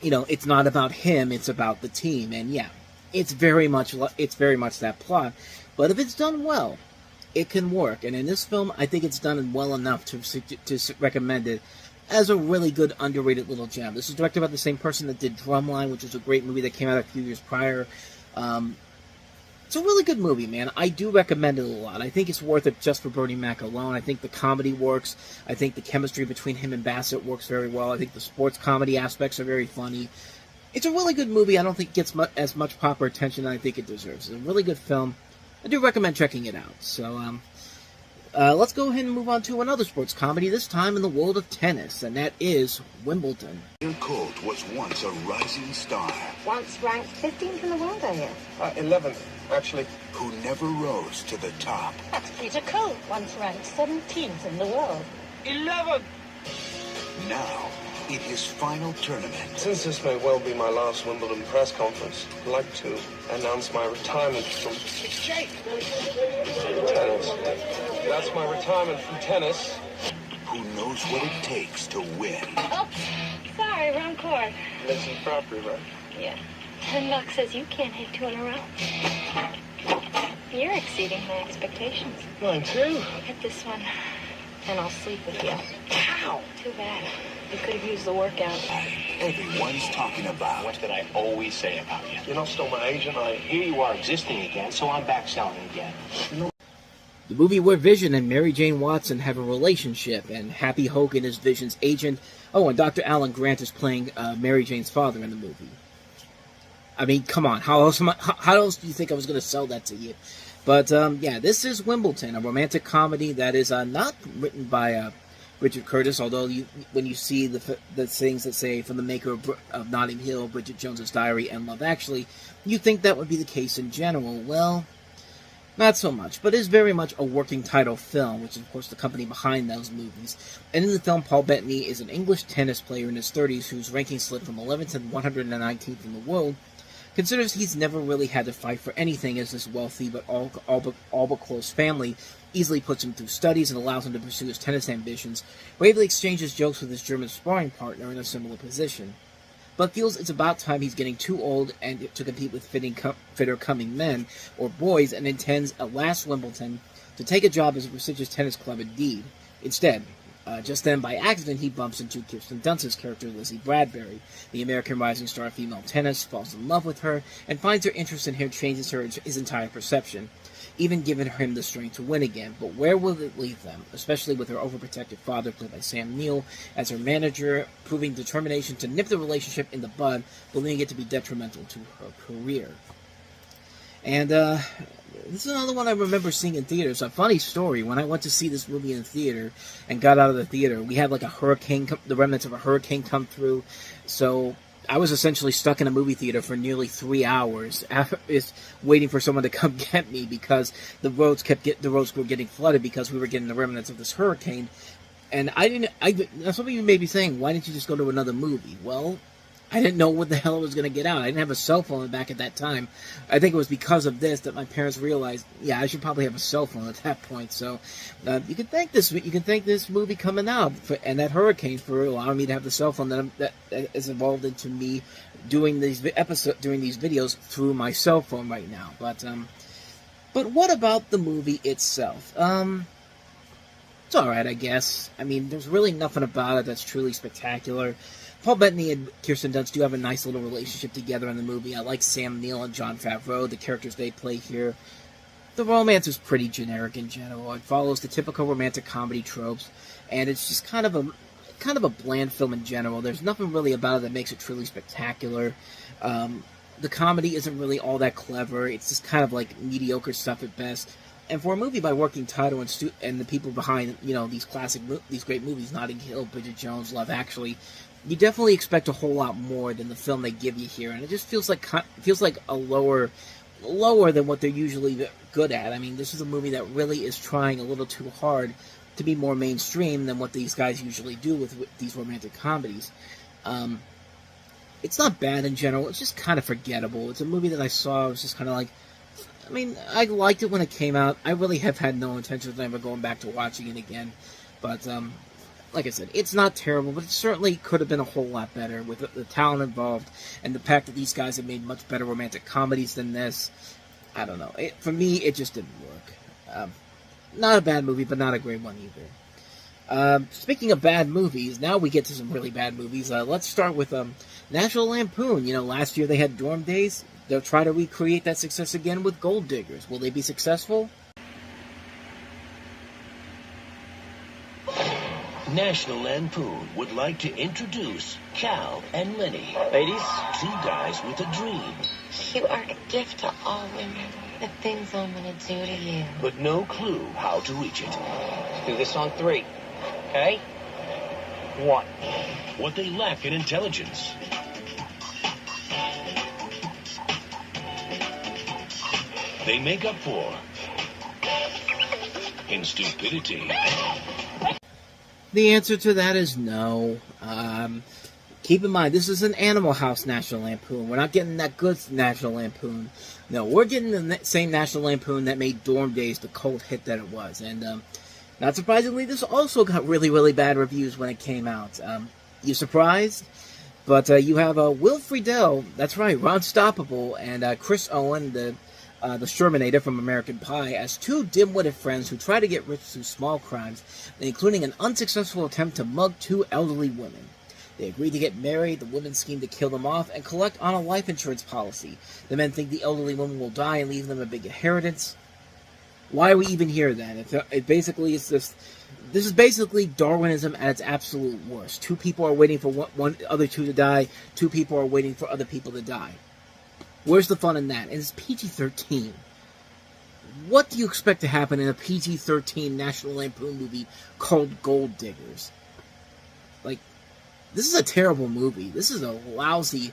you know, it's not about him. It's about the team. And yeah, it's very much that plot. But if it's done well, it can work. And in this film, I think it's done well enough to recommend it as a really good, underrated little gem. This is directed by the same person that did Drumline, which was a great movie that came out a few years prior. It's a really good movie, man. I do recommend it a lot. I think it's worth it just for Bernie Mac alone. I think the comedy works. I think the chemistry between him and Bassett works very well. I think the sports comedy aspects are very funny. It's a really good movie. I don't think it gets as much proper attention as I think it deserves. It's a really good film. I do recommend checking it out. So, let's go ahead and move on to another sports comedy, this time in the world of tennis, and that is Wimbledon. Colt was once a rising star. Once ranked 15th in the world, I hear. 11th, actually. Who never rose to the top. That's Peter Cole, once ranked 17th in the world. 11th! Now, in his final tournament. Since this may well be my last Wimbledon press conference, I'd like to announce my retirement from tennis. That's my retirement from tennis. Who knows what it takes to win. Oops. Sorry, wrong court. Missing property, right? Yeah. 10 bucks says you can't hit 2 in a row. You're exceeding my expectations. Mine too. Hit this one, and I'll sleep with you. Ow! Too bad. You could have used the workout. Everyone's talking about. What did I always say about you? You're not still my agent, Here you are existing again, so I'm back selling again. The movie where Vision and Mary Jane Watson have a relationship, and Happy Hogan is Vision's agent. Oh, and Dr. Alan Grant is playing Mary Jane's father in the movie. I mean, come on, how else do you think I was going to sell that to you? But, yeah, this is Wimbledon, a romantic comedy that is not written by Richard Curtis, although when you see the things that say from the maker of Notting Hill, Bridget Jones's Diary, and Love Actually, you think that would be the case in general. Well, not so much, but it is very much a working title film, which is, of course, the company behind those movies. And in the film, Paul Bettany is an English tennis player in his 30s whose ranking slipped from 11th to 119th in the world, considers he's never really had to fight for anything as this wealthy but all but close family easily puts him through studies and allows him to pursue his tennis ambitions, bravely exchanges jokes with his German sparring partner in a similar position, but feels it's about time he's getting too old and to compete with fitter coming men or boys, and intends at last Wimbledon to take a job as a prestigious tennis club indeed. Instead, just then, by accident, he bumps into Kirsten Dunst's character, Lizzie Bradbury. The American rising star of female tennis falls in love with her, and finds her interest in him changes his entire perception, even giving him the strength to win again. But where will it leave them, especially with her overprotective father, played by Sam Neill, as her manager, proving determination to nip the relationship in the bud, believing it to be detrimental to her career. And, this is another one I remember seeing in theaters. A funny story, when I went to see this movie in theater and got out of the theater, we had like a hurricane, the remnants of a hurricane come through, so I was essentially stuck in a movie theater for nearly 3 hours, waiting for someone to come get me because the roads were getting flooded because we were getting the remnants of this hurricane. And some of you may be saying, why didn't you just go to another movie? Well, I didn't know what the hell I was going to get out. I didn't have a cell phone back at that time. I think it was because of this that my parents realized, yeah, I should probably have a cell phone at that point. So you can thank this movie coming out and that hurricane for allowing me to have the cell phone that is involved into me doing these videos through my cell phone right now. But what about the movie itself? It's all right, I guess. I mean, there's really nothing about it that's truly spectacular. Paul Bettany and Kirsten Dunst do have a nice little relationship together in the movie. I like Sam Neill and Jon Favreau, the characters they play here. The romance is pretty generic in general. It follows the typical romantic comedy tropes, and it's just kind of a bland film in general. There's nothing really about it that makes it truly spectacular. The comedy isn't really all that clever. It's just kind of like mediocre stuff at best. And for a movie by working title and the people behind, you know, these great movies, Notting Hill, Bridget Jones, Love Actually, you definitely expect a whole lot more than the film they give you here, and it just feels like a lower than what they're usually good at. I mean, this is a movie that really is trying a little too hard to be more mainstream than what these guys usually do with these romantic comedies. It's not bad in general. It's just kind of forgettable. It's a movie that I saw. I was just kind of like, I mean, I liked it when it came out. I really have had no intention of ever going back to watching it again. But, like I said, it's not terrible, but it certainly could have been a whole lot better with the talent involved and the fact that these guys have made much better romantic comedies than this. I don't know. For me, it just didn't work. Not a bad movie, but not a great one either. Speaking of bad movies, now we get to some really bad movies. Let's start with National Lampoon. You know, last year they had Dorm Days. They'll try to recreate that success again with Gold Diggers. Will they be successful? National Lampoon would like to introduce Cal and Lenny. Ladies? Two guys with a dream. You are a gift to all women. The things I'm gonna do to you. But no clue how to reach it. Do this on 3. Okay? 1. What they lack in intelligence. They make up for in stupidity. The answer to that is no. Keep in mind, this is an Animal House National Lampoon. We're not getting that good National Lampoon. No, we're getting the same National Lampoon that made Dorm Days the cult hit that it was. And, not surprisingly, this also got really, really bad reviews when it came out. You surprised? But you have Will Friedle, that's right, Ron Stoppable, and Chris Owen, the Shermanator from American Pie, as two dim-witted friends who try to get rich through small crimes, including an unsuccessful attempt to mug 2 elderly women. They agree to get married, the women scheme to kill them off, and collect on a life insurance policy. The men think the elderly woman will die and leave them a big inheritance. Why are we even here, then? This is basically Darwinism at its absolute worst. 2 people are waiting for one other 2 to die, 2 people are waiting for other people to die. Where's the fun in that? And it's PG-13. What do you expect to happen in a PG-13 National Lampoon movie called Gold Diggers? Like, this is a terrible movie. This is a lousy,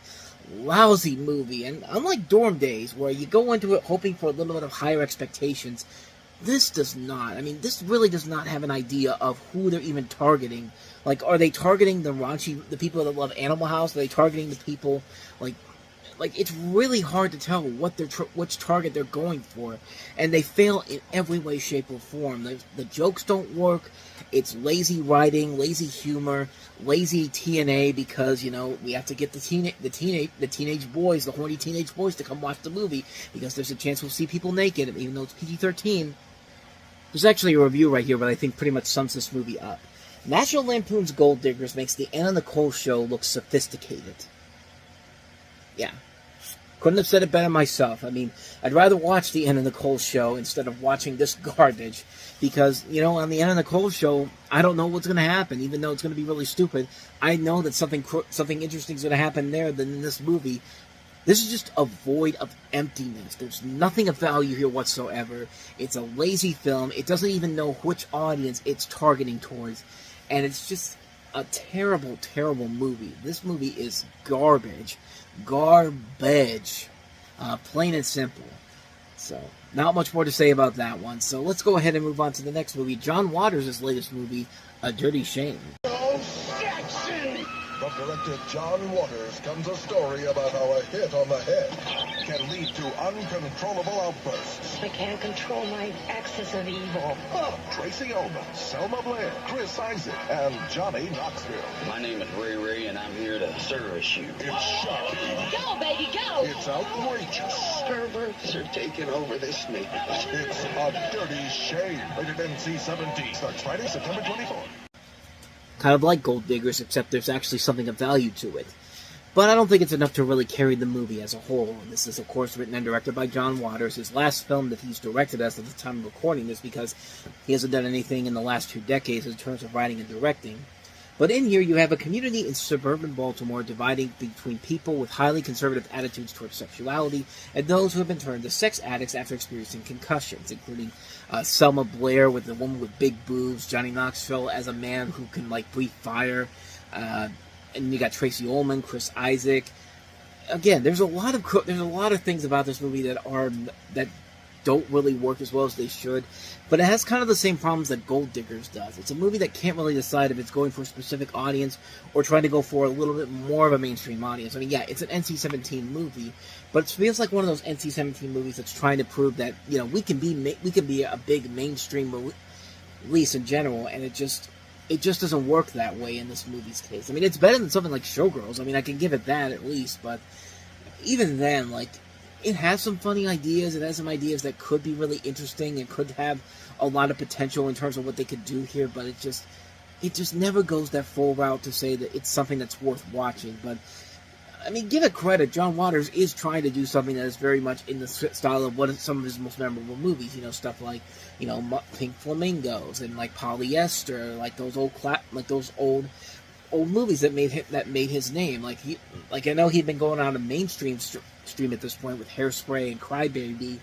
lousy movie. And unlike Dorm Days, where you go into it hoping for a little bit of higher expectations, this does not. I mean, this really does not have an idea of who they're even targeting. Like, are they targeting the people that love Animal House? Are they targeting the people, like it's really hard to tell which target they're going for, and they fail in every way, shape, or form. The jokes don't work. It's lazy writing, lazy humor, lazy TNA, because, you know, we have to get the teenage boys, the horny teenage boys, to come watch the movie, because there's a chance we'll see people naked, even though it's PG-13. There's actually a review right here that I think pretty much sums this movie up. National Lampoon's Gold Diggers makes the Anna Nicole Show look sophisticated. Yeah. Couldn't have said it better myself. I mean, I'd rather watch the Anna Nicole Show instead of watching this garbage, because, you know, on the Anna Nicole Show, I don't know what's going to happen, even though it's going to be really stupid. I know that something interesting is going to happen there than in this movie. This is just a void of emptiness. There's nothing of value here whatsoever. It's a lazy film. It doesn't even know which audience it's targeting towards, and it's just a terrible, terrible movie. This movie is garbage. Garbage. Plain and simple. So, not much more to say about that one. So, let's go ahead and move on to the next movie. John Waters' latest movie, A Dirty Shame. From director John Waters comes a story about how a hit on the head can lead to uncontrollable outbursts. I can't control my axis of evil. Oh, Tracy Ullman, Selma Blair, Chris Isaac, and Johnny Knoxville. My name is Riri, and I'm here to service you. It's shocking. Go, baby, go! It's outrageous. Perverts are taking over this neighborhood. It's A Dirty Shame. Rated NC-17. Starts Friday, September 24th. Kind of like Gold Diggers, except there's actually something of value to it. But I don't think it's enough to really carry the movie as a whole. This is, of course, written and directed by John Waters, his last film that he's directed as of the time of recording this, because he hasn't done anything in the last 2 decades in terms of writing and directing. But in here, you have a community in suburban Baltimore dividing between people with highly conservative attitudes towards sexuality and those who have been turned to sex addicts after experiencing concussions, including Selma Blair with the woman with big boobs, Johnny Knoxville as a man who can, like, breathe fire, and you got Tracy Ullman, Chris Isaac. Again, there's a lot of things about this movie that don't really work as well as they should, but it has kind of the same problems that Gold Diggers does. It's a movie that can't really decide if it's going for a specific audience or trying to go for a little bit more of a mainstream audience. I mean, yeah, it's an NC-17 movie, but it feels like one of those NC-17 movies that's trying to prove that, you know, we can be a big mainstream release in general, and it just doesn't work that way in this movie's case. I mean, it's better than something like Showgirls. I mean, I can give it that at least, but even then, like, it has some funny ideas. It has some ideas that could be really interesting and could have a lot of potential in terms of what they could do here, but it just never goes that full route to say that it's something that's worth watching. But, I mean, give it credit. John Waters is trying to do something that is very much in the style of what some of his most memorable movies, you know, stuff like, you know, Pink Flamingos and, like, Polyester, like those old movies that made his name. Like I know he'd been going on a mainstream stream at this point with Hairspray and Crybaby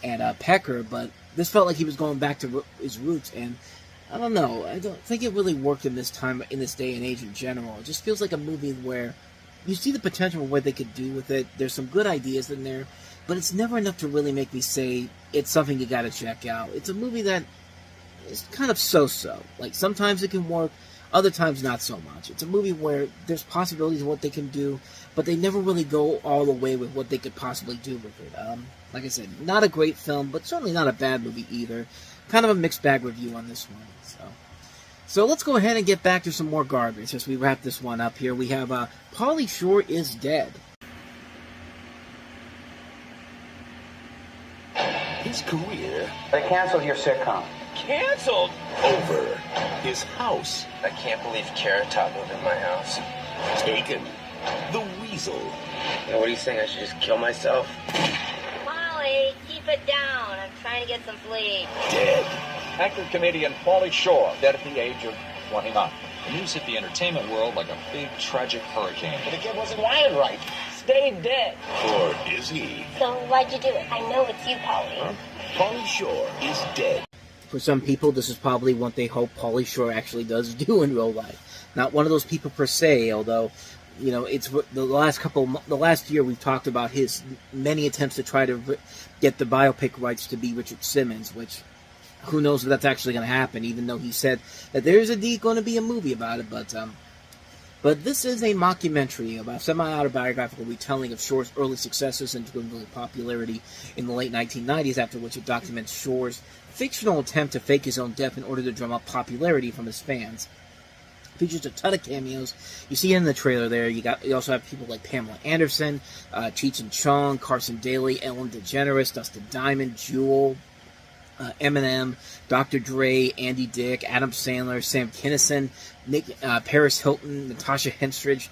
and Pecker, but this felt like he was going back to his roots, and I don't know, I don't think it really worked in this time, in this day and age in general. It just feels like a movie where you see the potential of what they could do with it. There's some good ideas in there, but it's never enough to really make me say it's something you gotta check out. It's a movie that is kind of so-so. Like, sometimes it can work, other times not so much. It's a movie where there's possibilities of what they can do, but they never really go all the way with what they could possibly do with it. Like I said, not a great film, but certainly not a bad movie either. Kind of a mixed bag review on this one. So let's go ahead and get back to some more garbage as we wrap this one up here. We have Pauly Shore is Dead. His career They canceled your sitcom. canceled over his house. I can't believe Carrot Top moved in my house. Taken. The Weasel. What are you saying? I should just kill myself? Molly, keep it down. I'm trying to get some sleep. Dead. Actor-comedian Pauly Shore, dead at the age of 29. The news hit the entertainment world like a big, tragic hurricane. But the kid wasn't wired right. Stay dead. Or is he? So why'd you do it? I know it's you, Polly. Huh? Pauly Shore is dead. For some people, this is probably what they hope Pauly Shore actually does do in real life. Not one of those people per se, although, you know, it's the last year we've talked about his many attempts to try to get the biopic rights to be Richard Simmons, which who knows if that's actually going to happen, even though he said that there's indeed going to be a movie about it. But this is a mockumentary about semi-autobiographical retelling of Shore's early successes and dwindling popularity in the late 1990s, after which it documents Shore's fictional attempt to fake his own death in order to drum up popularity from his fans. It features a ton of cameos. You see it in the trailer there. You also have people like Pamela Anderson, Cheech and Chong, Carson Daly, Ellen DeGeneres, Dustin Diamond, Jewel, Eminem, Dr. Dre, Andy Dick, Adam Sandler, Sam Kinison, Paris Hilton, Natasha Henstridge.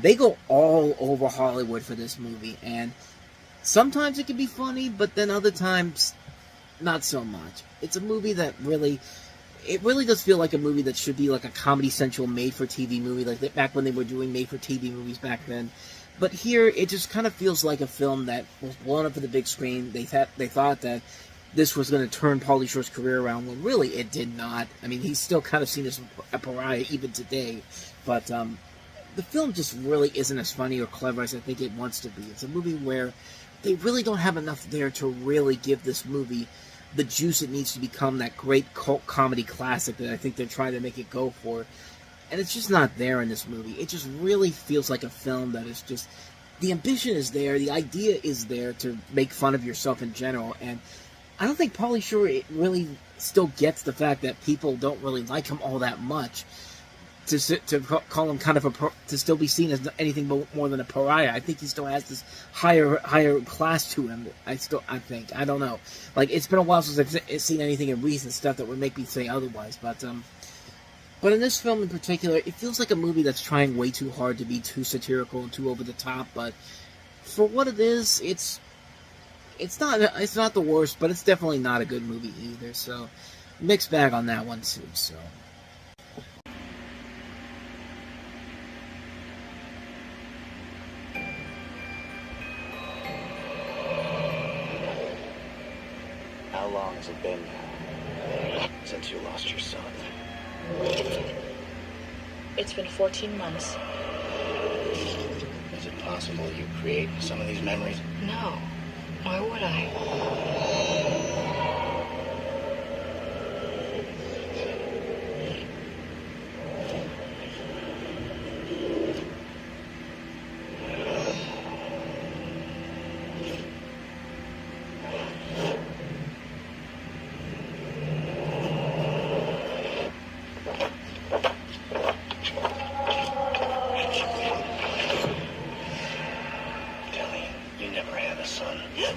They go all over Hollywood for this movie, and sometimes it can be funny, but then other times not so much. It's a movie that really does feel like a movie that should be like a Comedy Central made-for-TV movie, like back when they were doing made-for-TV movies back then. But here, it just kind of feels like a film that was blown up for the big screen. They thought that this was going to turn Pauly Shore's career around, when really it did not. I mean, he's still kind of seen as a pariah even today. But the film just really isn't as funny or clever as I think it wants to be. It's a movie where they really don't have enough there to really give this movie the juice it needs to become that great cult comedy classic that I think they're trying to make it go for. And it's just not there in this movie. It just really feels like a film that is just... The ambition is there, the idea is there to make fun of yourself in general, and I don't think Pauly Shore really still gets the fact that people don't really like him all that much to call him kind of to still be seen as anything more than a pariah. I think he still has this higher class to him. I think. I don't know. Like, it's been a while since I've seen anything in recent stuff that would make me say otherwise. But in this film in particular, it feels like a movie that's trying way too hard to be too satirical and too over the top. But for what it is, it's not the worst, but it's definitely not a good movie either. So, mixed bag on that one too. So. long has it been since you lost your son? It's been 14 months. Is it possible you create some of these memories? No. Why would I?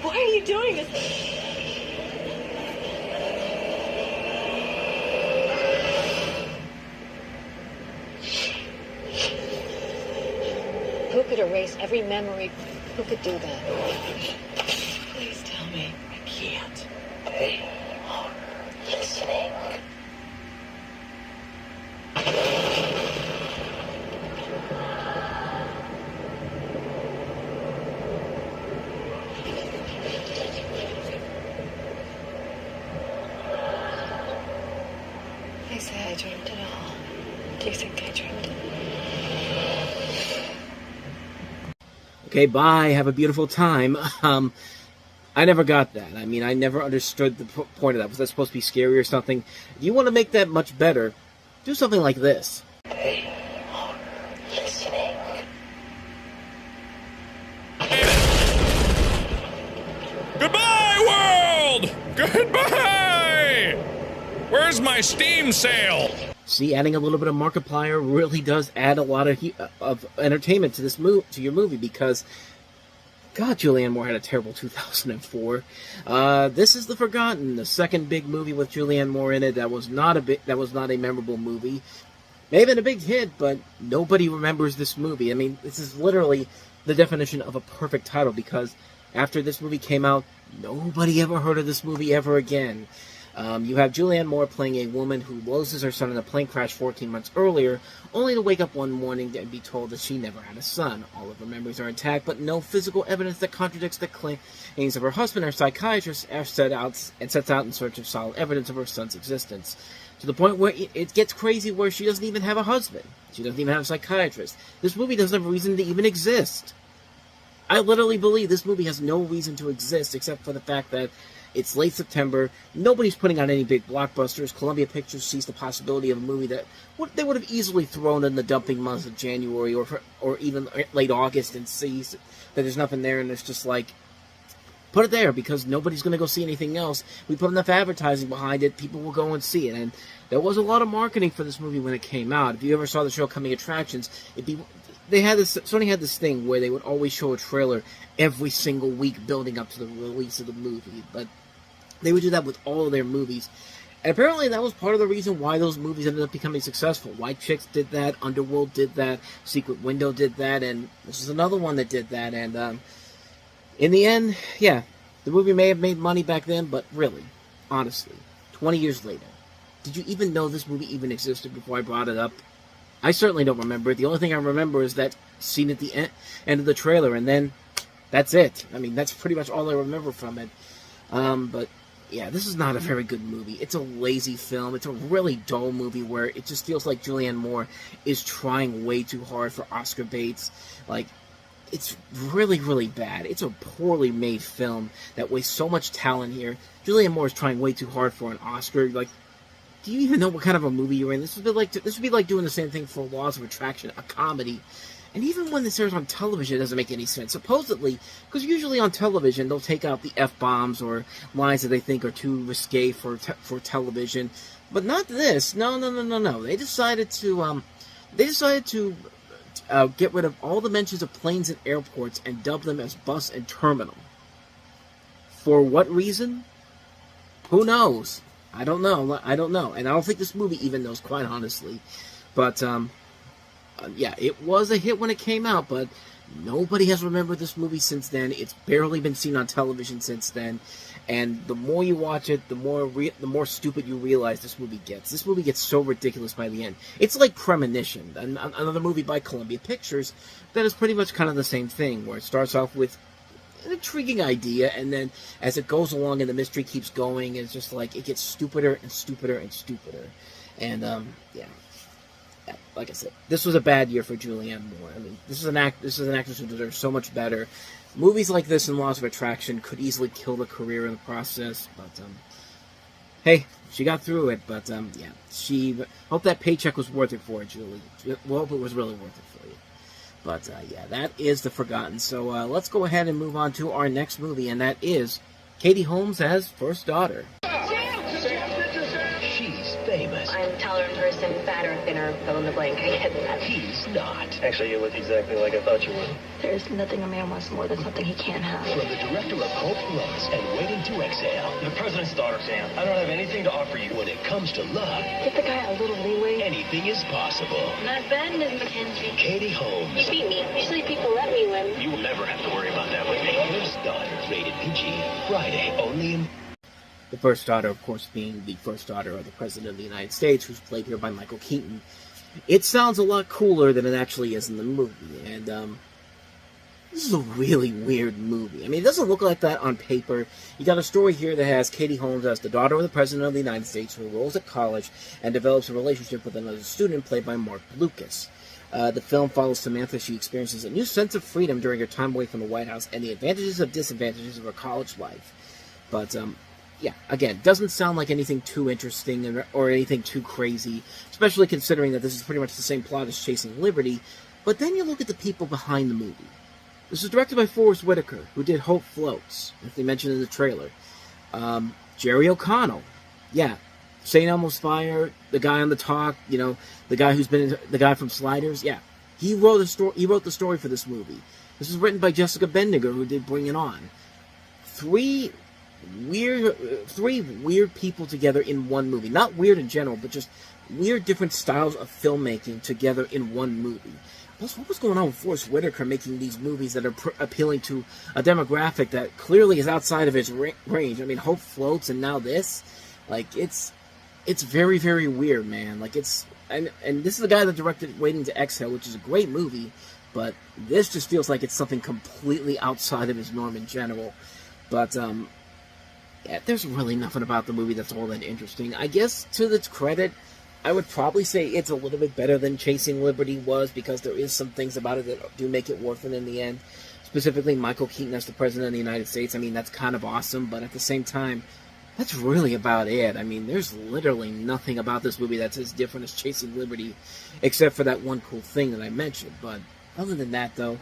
Why are you doing this? Who could erase every memory? Who could do that? Please tell me. I can't. They are listening. They say I dreamt it all. Do you think I dreamt it? Okay, bye. Have a beautiful time. I never got that. I mean, I never understood the point of that. Was that supposed to be scary or something? If you want to make that much better, do something like this. They are listening. Goodbye, world! Goodbye! Where's my Steam sale? See, adding a little bit of Markiplier really does add a lot of entertainment to this to your movie, because God, Julianne Moore had a terrible 2004. This is The Forgotten, the second big movie with Julianne Moore in it. That was not a memorable movie. May have been a big hit, but nobody remembers this movie. I mean, this is literally the definition of a perfect title, because after this movie came out, nobody ever heard of this movie ever again. You have Julianne Moore playing a woman who loses her son in a plane crash 14 months earlier, only to wake up one morning and be told that she never had a son. All of her memories are intact, but no physical evidence that contradicts the claims of her husband. Her psychiatrist sets out in search of solid evidence of her son's existence, to the point where it gets crazy, where she doesn't even have a husband. She doesn't even have a psychiatrist. This movie doesn't have a reason to even exist. I literally believe this movie has no reason to exist, except for the fact that it's late September. Nobody's putting out any big blockbusters. Columbia Pictures sees the possibility of a movie that they would have easily thrown in the dumping months of January or even late August, and sees that there's nothing there, and it's just like, put it there, because nobody's going to go see anything else. We put enough advertising behind it, people will go and see it. And there was a lot of marketing for this movie when it came out. If you ever saw the show Coming Attractions, Sony had this thing where they would always show a trailer every single week building up to the release of the movie. But they would do that with all of their movies. And apparently that was part of the reason why those movies ended up becoming successful. White Chicks did that, Underworld did that, Secret Window did that, and this is another one that did that. And in the end, yeah, the movie may have made money back then, but really, honestly, 20 years later, did you even know this movie even existed before I brought it up? I certainly don't remember it. The only thing I remember is that scene at the end of the trailer, and then that's it. I mean, that's pretty much all I remember from it. But yeah, this is not a very good movie. It's a lazy film. It's a really dull movie where it just feels like Julianne Moore is trying way too hard for Oscar baits. Like, it's really, really bad. It's a poorly made film that wastes so much talent here. Julianne Moore is trying way too hard for an Oscar. Like, do you even know what kind of a movie you're in? This would be like doing the same thing for Laws of Attraction, a comedy. And even when this airs on television, it doesn't make any sense. Supposedly, because usually on television, they'll take out the F-bombs or lines that they think are too risque for television. But not this. No. They decided to get rid of all the mentions of planes and airports and dub them as bus and terminal. For what reason? Who knows? I don't know. And I don't think this movie even knows, quite honestly. But, yeah, it was a hit when it came out, but nobody has remembered this movie since then. It's barely been seen on television since then. And the more you watch it, the more stupid you realize this movie gets. This movie gets so ridiculous by the end. It's like Premonition, another movie by Columbia Pictures that is pretty much kind of the same thing, where it starts off with an intriguing idea, and then as it goes along and the mystery keeps going, it's just like it gets stupider and stupider and stupider. And yeah, like I said, this was a bad year for Julianne Moore. I mean, this is an actress who deserves so much better. Movies like this and Laws of Attraction could easily kill the career in the process, but hey, she got through it. But yeah, hope that paycheck was worth it for her, Julie. Well, hope it was really worth it for you. But yeah, that is The Forgotten. So let's go ahead and move on to our next movie, and that is Katie Holmes as First Daughter. She's famous. I'm taller in person, fatter, thinner, fill in the blank. I get that. He's not. Actually, you look exactly like I thought you would. There's nothing a man wants more than something he can't have. From the director of Hopeless and Waiting to Exhale. The president's daughter, Sam. I don't have anything to offer you. When it comes to love, Give the guy a little leeway. anything is possible. Not bad, Ms. Mackenzie. Katie Holmes. You beat me. Usually people let me win. You will never have to worry about that with me. First Daughter, rated PG. Friday, only in... The First Daughter, of course, being the first daughter of the President of the United States, who's played here by Michael Keaton. It sounds a lot cooler than it actually is in the movie, and this is a really weird movie. I mean, it doesn't look like that on paper. You got a story here that has Katie Holmes as the daughter of the President of the United States, who enrolls at college and develops a relationship with another student played by Mark Lucas. The film follows Samantha. She experiences a new sense of freedom during her time away from the White House and the advantages and disadvantages of her college life. But, yeah, again, doesn't sound like anything too interesting or anything too crazy, especially considering that this is pretty much the same plot as Chasing Liberty. But then you look at the people behind the movie. This was directed by Forrest Whitaker, who did Hope Floats, as they mentioned in the trailer. Jerry O'Connell, yeah, St. Elmo's Fire, the guy on The Talk, you know, the guy who's been the guy from Sliders, yeah, he wrote the story for this movie. This was written by Jessica Bendiger, who did Bring It On. Three weird people together in one movie. Not weird in general, but just weird different styles of filmmaking together in one movie. Plus, what was going on with Forrest Whitaker making these movies that are appealing to a demographic that clearly is outside of his range? I mean, Hope Floats and now this. Like, it's very, very weird, man. Like, and this is the guy that directed Waiting to Exhale, which is a great movie, but this just feels like it's something completely outside of his norm in general. But, yeah, there's really nothing about the movie that's all that interesting. I guess, to its credit, I would probably say it's a little bit better than Chasing Liberty was, because there is some things about it that do make it worth it in the end. Specifically, Michael Keaton as the President of the United States. I mean, that's kind of awesome, but at the same time, that's really about it. I mean, there's literally nothing about this movie that's as different as Chasing Liberty, except for that one cool thing that I mentioned. But other than that, though,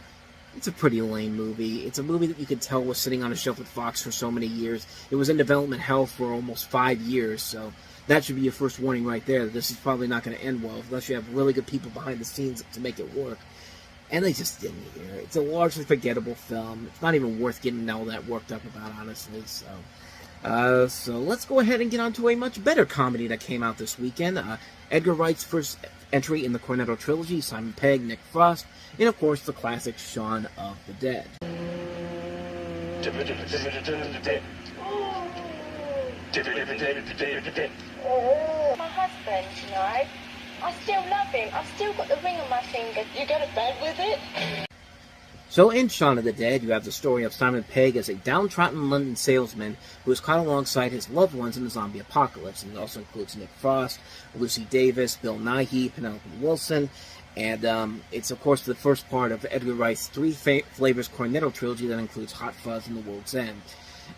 it's a pretty lame movie. It's a movie that you could tell was sitting on a shelf at Fox for so many years. It was in development hell for almost 5 years, so that should be your first warning right there, that this is probably not going to end well, unless you have really good people behind the scenes to make it work. And they just didn't here. It's a largely forgettable film. It's not even worth getting all that worked up about, honestly, so let's go ahead and get on to a much better comedy that came out this weekend. Edgar Wright's first entry in the Cornetto trilogy, Simon Pegg, Nick Frost, and of course the classic Shaun of the Dead. My husband, you know, I still love him. I've still got the ring on my finger. You go to bed with it? So in Shaun of the Dead, you have the story of Simon Pegg as a downtrodden London salesman who is caught alongside his loved ones in the zombie apocalypse. And it also includes Nick Frost, Lucy Davis, Bill Nighy, Penelope Wilson, and it's, of course, the first part of Edgar Wright's Three Flavors Cornetto trilogy that includes Hot Fuzz and The World's End.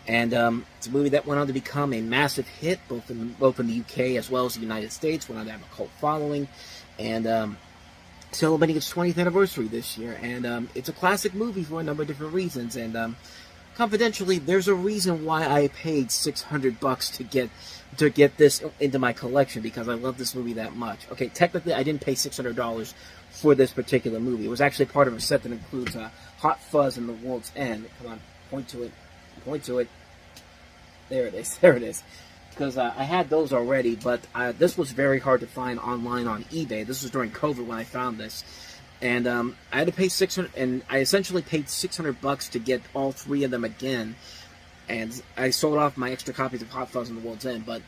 And it's a movie that went on to become a massive hit, both in the UK as well as the United States, went on to have a cult following, and celebrating its 20th anniversary this year. And it's a classic movie for a number of different reasons. And confidentially, there's a reason why I paid $600 to get this into my collection, because I love this movie that much. Okay, technically, I didn't pay $600 for this particular movie. It was actually part of a set that includes Hot Fuzz and The World's End. Come on, point to it. Point to it. There it is. Because I had those already, but this was very hard to find online on eBay. This was during COVID when I found this. And I had to pay $600, and I essentially paid $600 to get all three of them again. And I sold off my extra copies of Hot Fuzz and The World's End, but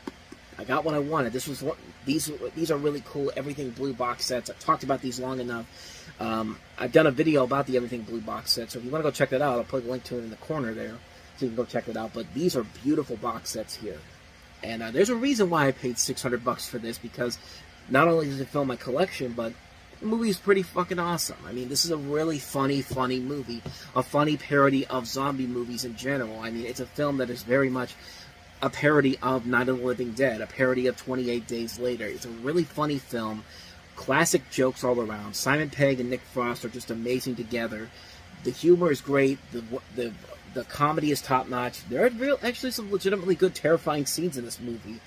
I got what I wanted. This was what these are really cool Everything Blue box sets. I've talked about these long enough. I've done a video about the Everything Blue box set, so if you want to go check that out, I'll put a link to it in the corner there, so you can go check it out. But these are beautiful box sets here, and there's a reason why I paid $600 for this, because not only does it fill my collection, but the movie is pretty fucking awesome. I mean, this is a really funny movie, a funny parody of zombie movies in general. I mean, it's a film that is very much a parody of Night of the Living Dead, a parody of 28 Days Later. It's a really funny film, classic jokes all around. Simon Pegg and Nick Frost are just amazing together. The humor is great. The comedy is top notch. There are actually some legitimately good, terrifying scenes in this movie,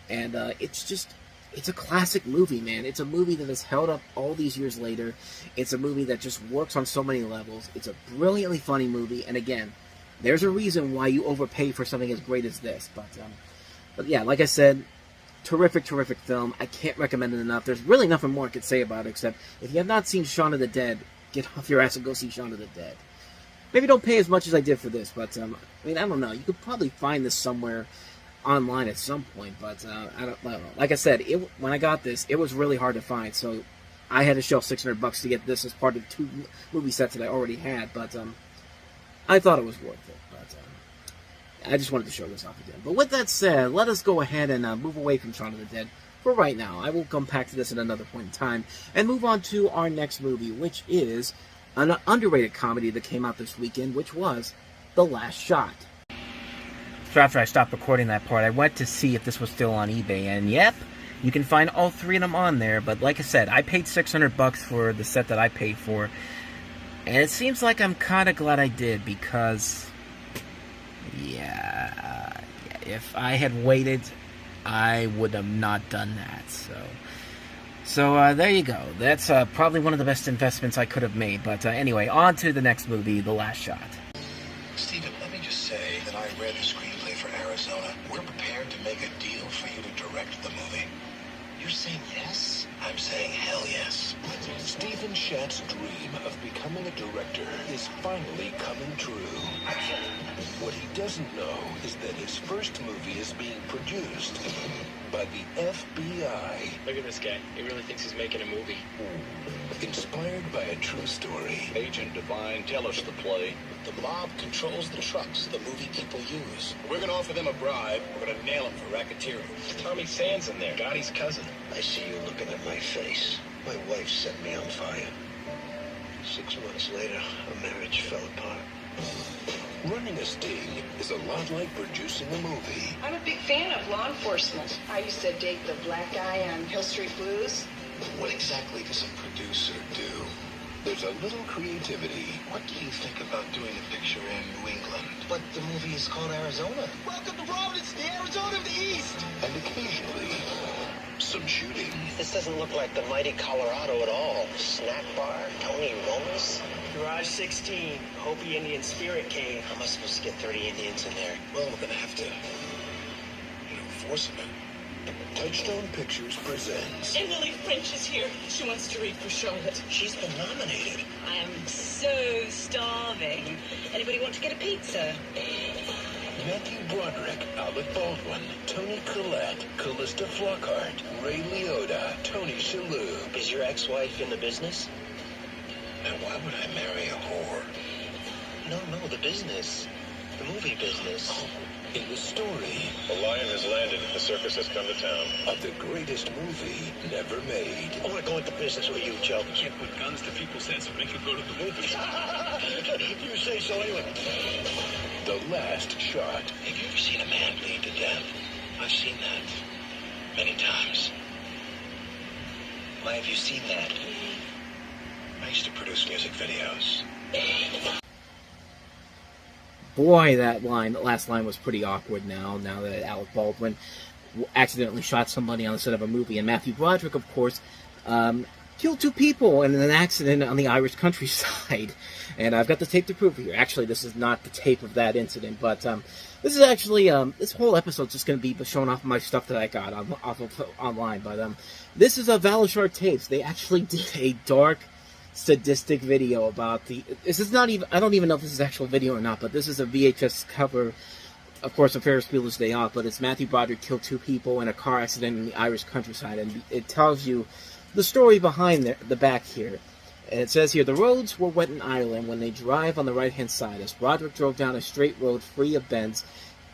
and it's a classic movie, man. It's a movie that has held up all these years later. It's a movie that just works on so many levels. It's a brilliantly funny movie, and again, there's a reason why you overpay for something as great as this. But yeah, like I said, terrific film. I can't recommend it enough. There's really nothing more I could say about it, except if you have not seen Shaun of the Dead, get off your ass and go see Shaun of the Dead. Maybe don't pay as much as I did for this, but I mean, I don't know. You could probably find this somewhere online at some point, but I don't know. Like I said, when I got this, it was really hard to find, so I had to shell $600 to get this as part of 2 movie sets that I already had, but I thought it was worth it, but I just wanted to show this off again. But with that said, let us go ahead and move away from Shaun of the Dead for right now. I will come back to this at another point in time and move on to our next movie, which is an underrated comedy that came out this weekend, which was The Last Shot. So after I stopped recording that part, I went to see if this was still on eBay, and yep, you can find all 3 of them on there. But like I said, I paid $600 for the set that I paid for, and it seems like I'm kind of glad I did, because yeah, if I had waited, I would have not done that. So there you go. That's probably one of the best investments I could have made. But anyway, on to the next movie, The Last Shot. Stephen, let me just say that I read the screenplay for Arizona. We're prepared to make a deal for you to direct the movie. You're saying yes? I'm saying hell yes. Stephen Schatz's dream of becoming a director is finally coming true. What he doesn't know is that his first movie is being produced by the FBI. Look at this guy. He really thinks he's making a movie. Inspired by a true story. Agent Divine, tell us the play. The mob controls the trucks the movie people use. We're gonna offer them a bribe. We're gonna nail them for racketeering. Tommy Sands in there, Gotti's cousin. I see you looking at my face. My wife set me on fire. 6 months later, our marriage fell apart. Running a sting is a lot like producing a movie. I'm a big fan of law enforcement. I used to date the black guy on Hill Street Blues. What exactly does a producer do? There's a little creativity. What do you think about doing a picture in New England? But the movie is called Arizona. Welcome to Providence, the Arizona of the East. And occasionally, some shooting. This doesn't look like the mighty Colorado at all. Snack bar, Tony Roma's. Garage 16, Hopi Indian Spirit Cave. How am I supposed to get 30 Indians in there? Well, we're gonna have to, force them in. Touchstone Pictures presents. And Lily French is here. She wants to read for Charlotte. She's been nominated. I am so starving. Anybody want to get a pizza? Matthew Broderick, Alec Baldwin, Toni Collette, Callista Flockhart, Ray Liotta, Tony Shalhoub. Is your ex-wife in the business? And why would I marry a whore? No, the business. The movie business. In the story, The lion has landed. The circus has come to town. Of the greatest movie never made. I want to go into business with you, Joe. You can't put guns to people's heads and make them go to the movies. You say so anyway. The Last Shot. Have you ever seen a man bleed to death? I've seen that many times. Why have you seen that? I used to produce music videos. Boy, that last line was pretty awkward now that Alec Baldwin accidentally shot somebody on the set of a movie. And Matthew Broderick, of course, killed 2 people in an accident on the Irish countryside. And I've got the tape to prove it here. Actually, this is not the tape of that incident, but this is actually, this whole episode's just going to be showing off my stuff that I got off of online. But this is a Valishar tapes. They actually did a dark, sadistic video about this is not even, I don't even know if this is actual video or not, but this is a VHS cover of course, a Ferris Bueller's Day Off, but it's Matthew Broderick killed 2 people in a car accident in the Irish countryside, and it tells you the story behind the back here. And it says here, the roads were wet in Ireland when they drive on the right-hand side. As Broderick drove down a straight road free of bends,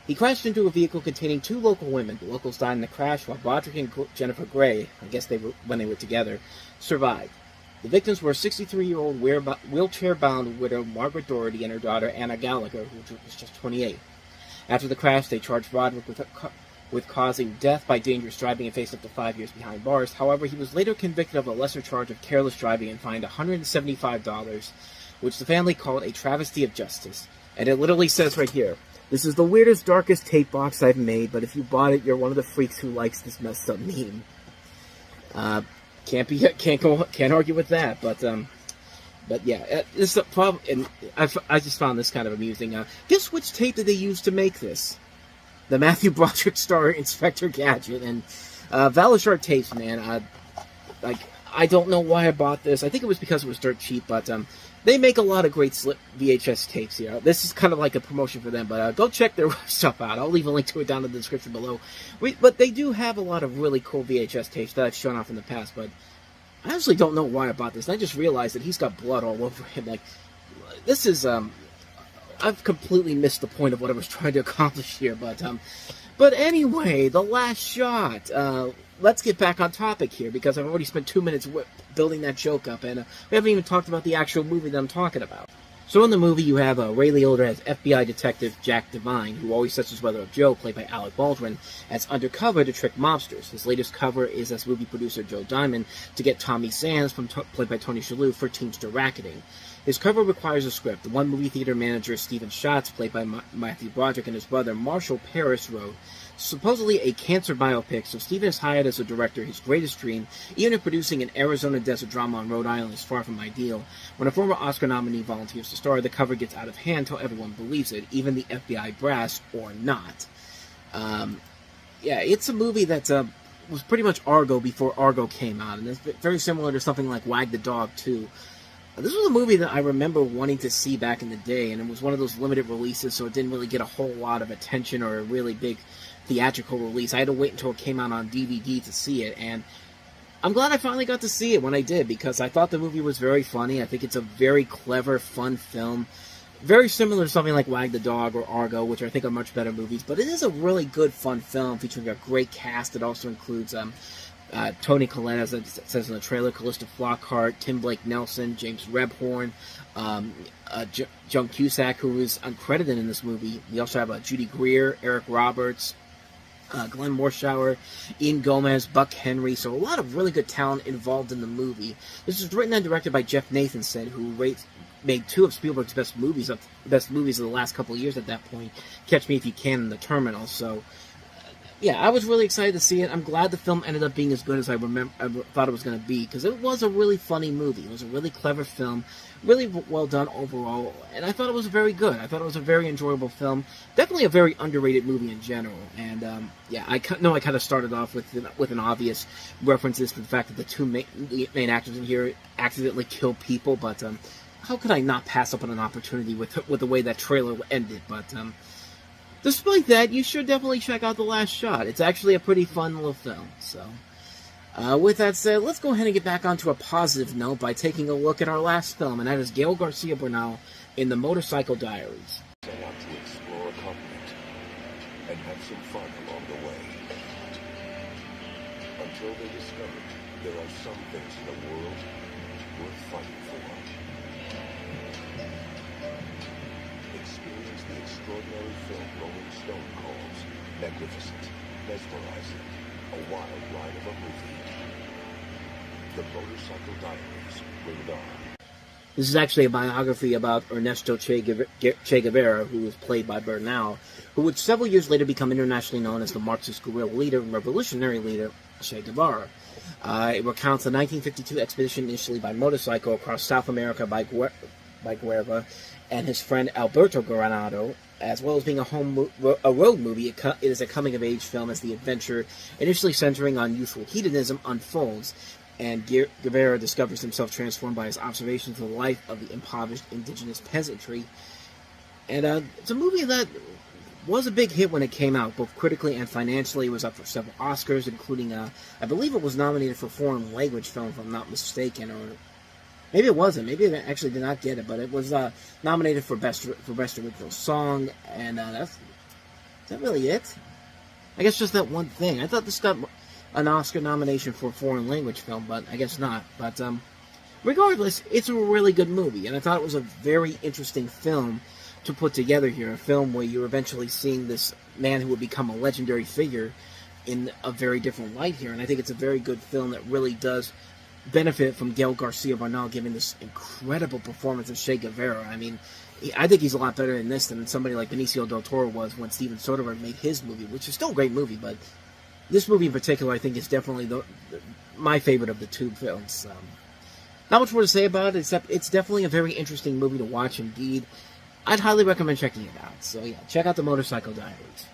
he crashed into a vehicle containing 2 local women. The locals died in the crash, while Broderick and Jennifer Gray, I guess when they were together, survived. The victims were 63-year-old wheelchair-bound widow Margaret Doherty and her daughter Anna Gallagher, who was just 28. After the crash, they charged Broderick with causing death by dangerous driving and faced up to 5 years behind bars. However, he was later convicted of a lesser charge of careless driving and fined $175, which the family called a travesty of justice. And it literally says right here, "This is the weirdest, darkest tape box I've made, but if you bought it, you're one of the freaks who likes this messed up meme." Can't argue with that, but yeah, this is the problem, and I just found this kind of amusing. Guess which tape did they use to make this? The Matthew Broderick star Inspector Gadget, and Valishar tapes, man. I don't know why I bought this. I think it was because it was dirt cheap, but they make a lot of great VHS tapes here. This is kind of like a promotion for them, but go check their stuff out. I'll leave a link to it down in the description below. But they do have a lot of really cool VHS tapes that I've shown off in the past, but I honestly don't know why I bought this. And I just realized that he's got blood all over him. Like, this is, I've completely missed the point of what I was trying to accomplish here, but anyway, The Last Shot. Let's get back on topic here, because I've already spent 2 minutes building that joke up, and we haven't even talked about the actual movie that I'm talking about. So in the movie, you have Ray Liotta as FBI detective Jack Devine, who always sets his brother of Joe, played by Alec Baldwin, as undercover to trick mobsters. His latest cover is as movie producer Joe Diamond to get Tommy Sands, played by Tony Shalhoub, for Teamster racketing. His cover requires a script. The one movie theater manager, Stephen Schatz, played by Matthew Broderick, and his brother Marshall Paris, wrote supposedly a cancer biopic, so Stephen is hired as a director, his greatest dream. Even if producing an Arizona desert drama on Rhode Island is far from ideal, when a former Oscar nominee volunteers to star, the cover gets out of hand until everyone believes it, even the FBI brass or not. Yeah, it's a movie that was pretty much Argo before Argo came out, and it's very similar to something like Wag the Dog 2. This was a movie that I remember wanting to see back in the day, and it was one of those limited releases, so it didn't really get a whole lot of attention or a really big theatrical release. I had to wait until it came out on DVD to see it, and I'm glad I finally got to see it when I did, because I thought the movie was very funny. I think it's a very clever, fun film. Very similar to something like Wag the Dog or Argo, which I think are much better movies, but it is a really good, fun film featuring a great cast. It also includes Toni Collette, as it says in the trailer, Callista Flockhart, Tim Blake Nelson, James Rebhorn, Joan Cusack, who is uncredited in this movie. We also have Judy Greer, Eric Roberts, Glenn Morshower, Ian Gomez, Buck Henry, so a lot of really good talent involved in the movie. This was written and directed by Jeff Nathanson, who made 2 of Spielberg's best movies of the last couple of years at that point, Catch Me If You Can and The Terminal. So yeah, I was really excited to see it. I'm glad the film ended up being as good as I thought it was going to be, because it was a really funny movie. It was a really clever film, really well done overall, and I thought it was very good. I thought it was a very enjoyable film. Definitely a very underrated movie in general. And yeah, I know I kind of started off with an obvious references to the fact that the 2 main actors in here accidentally kill people, but how could I not pass up on an opportunity with the way that trailer ended? But despite that, you should definitely check out The Last Shot. It's actually a pretty fun little film. So, with that said, let's go ahead and get back onto a positive note by taking a look at our last film, and that is Gael Garcia Bernal in The Motorcycle Diaries. I want to explore a continent and have some fun along the way. Until they discovered there are some things in the world worth fighting for. Experience the extraordinary film Rolling Stone calls magnificent, mesmerizing, a wild ride of a movie. The Motorcycle Diaries, rated R. This is actually a biography about Ernesto Che Guevara, who was played by Bernal, who would several years later become internationally known as the Marxist guerrilla leader and revolutionary leader, Che Guevara. It recounts the 1952 expedition initially by motorcycle across South America by Guevara and his friend Alberto Granado. As well as being a road movie, it is a coming-of-age film as the adventure, initially centering on youthful hedonism, unfolds, and Guevara discovers himself transformed by his observations of the life of the impoverished indigenous peasantry. And it's a movie that was a big hit when it came out, both critically and financially. It was up for several Oscars, including, I believe it was nominated for foreign language film, if I'm not mistaken, or maybe it wasn't. Maybe it actually did not get it, but it was nominated for best original song, and is that really it? I guess just that one thing. I thought this got an Oscar nomination for foreign language film, but I guess not. But regardless, it's a really good movie, and I thought it was a very interesting film to put together here, a film where you're eventually seeing this man who would become a legendary figure in a very different light here, and I think it's a very good film that really does benefit from Gael Garcia Bernal giving this incredible performance of Che Guevara. I mean, I think he's a lot better in this than somebody like Benicio del Toro was when Steven Soderbergh made his movie, which is still a great movie, but this movie in particular I think is definitely my favorite of the two films. Not much more to say about it, except it's definitely a very interesting movie to watch indeed. I'd highly recommend checking it out. So yeah, check out The Motorcycle Diaries.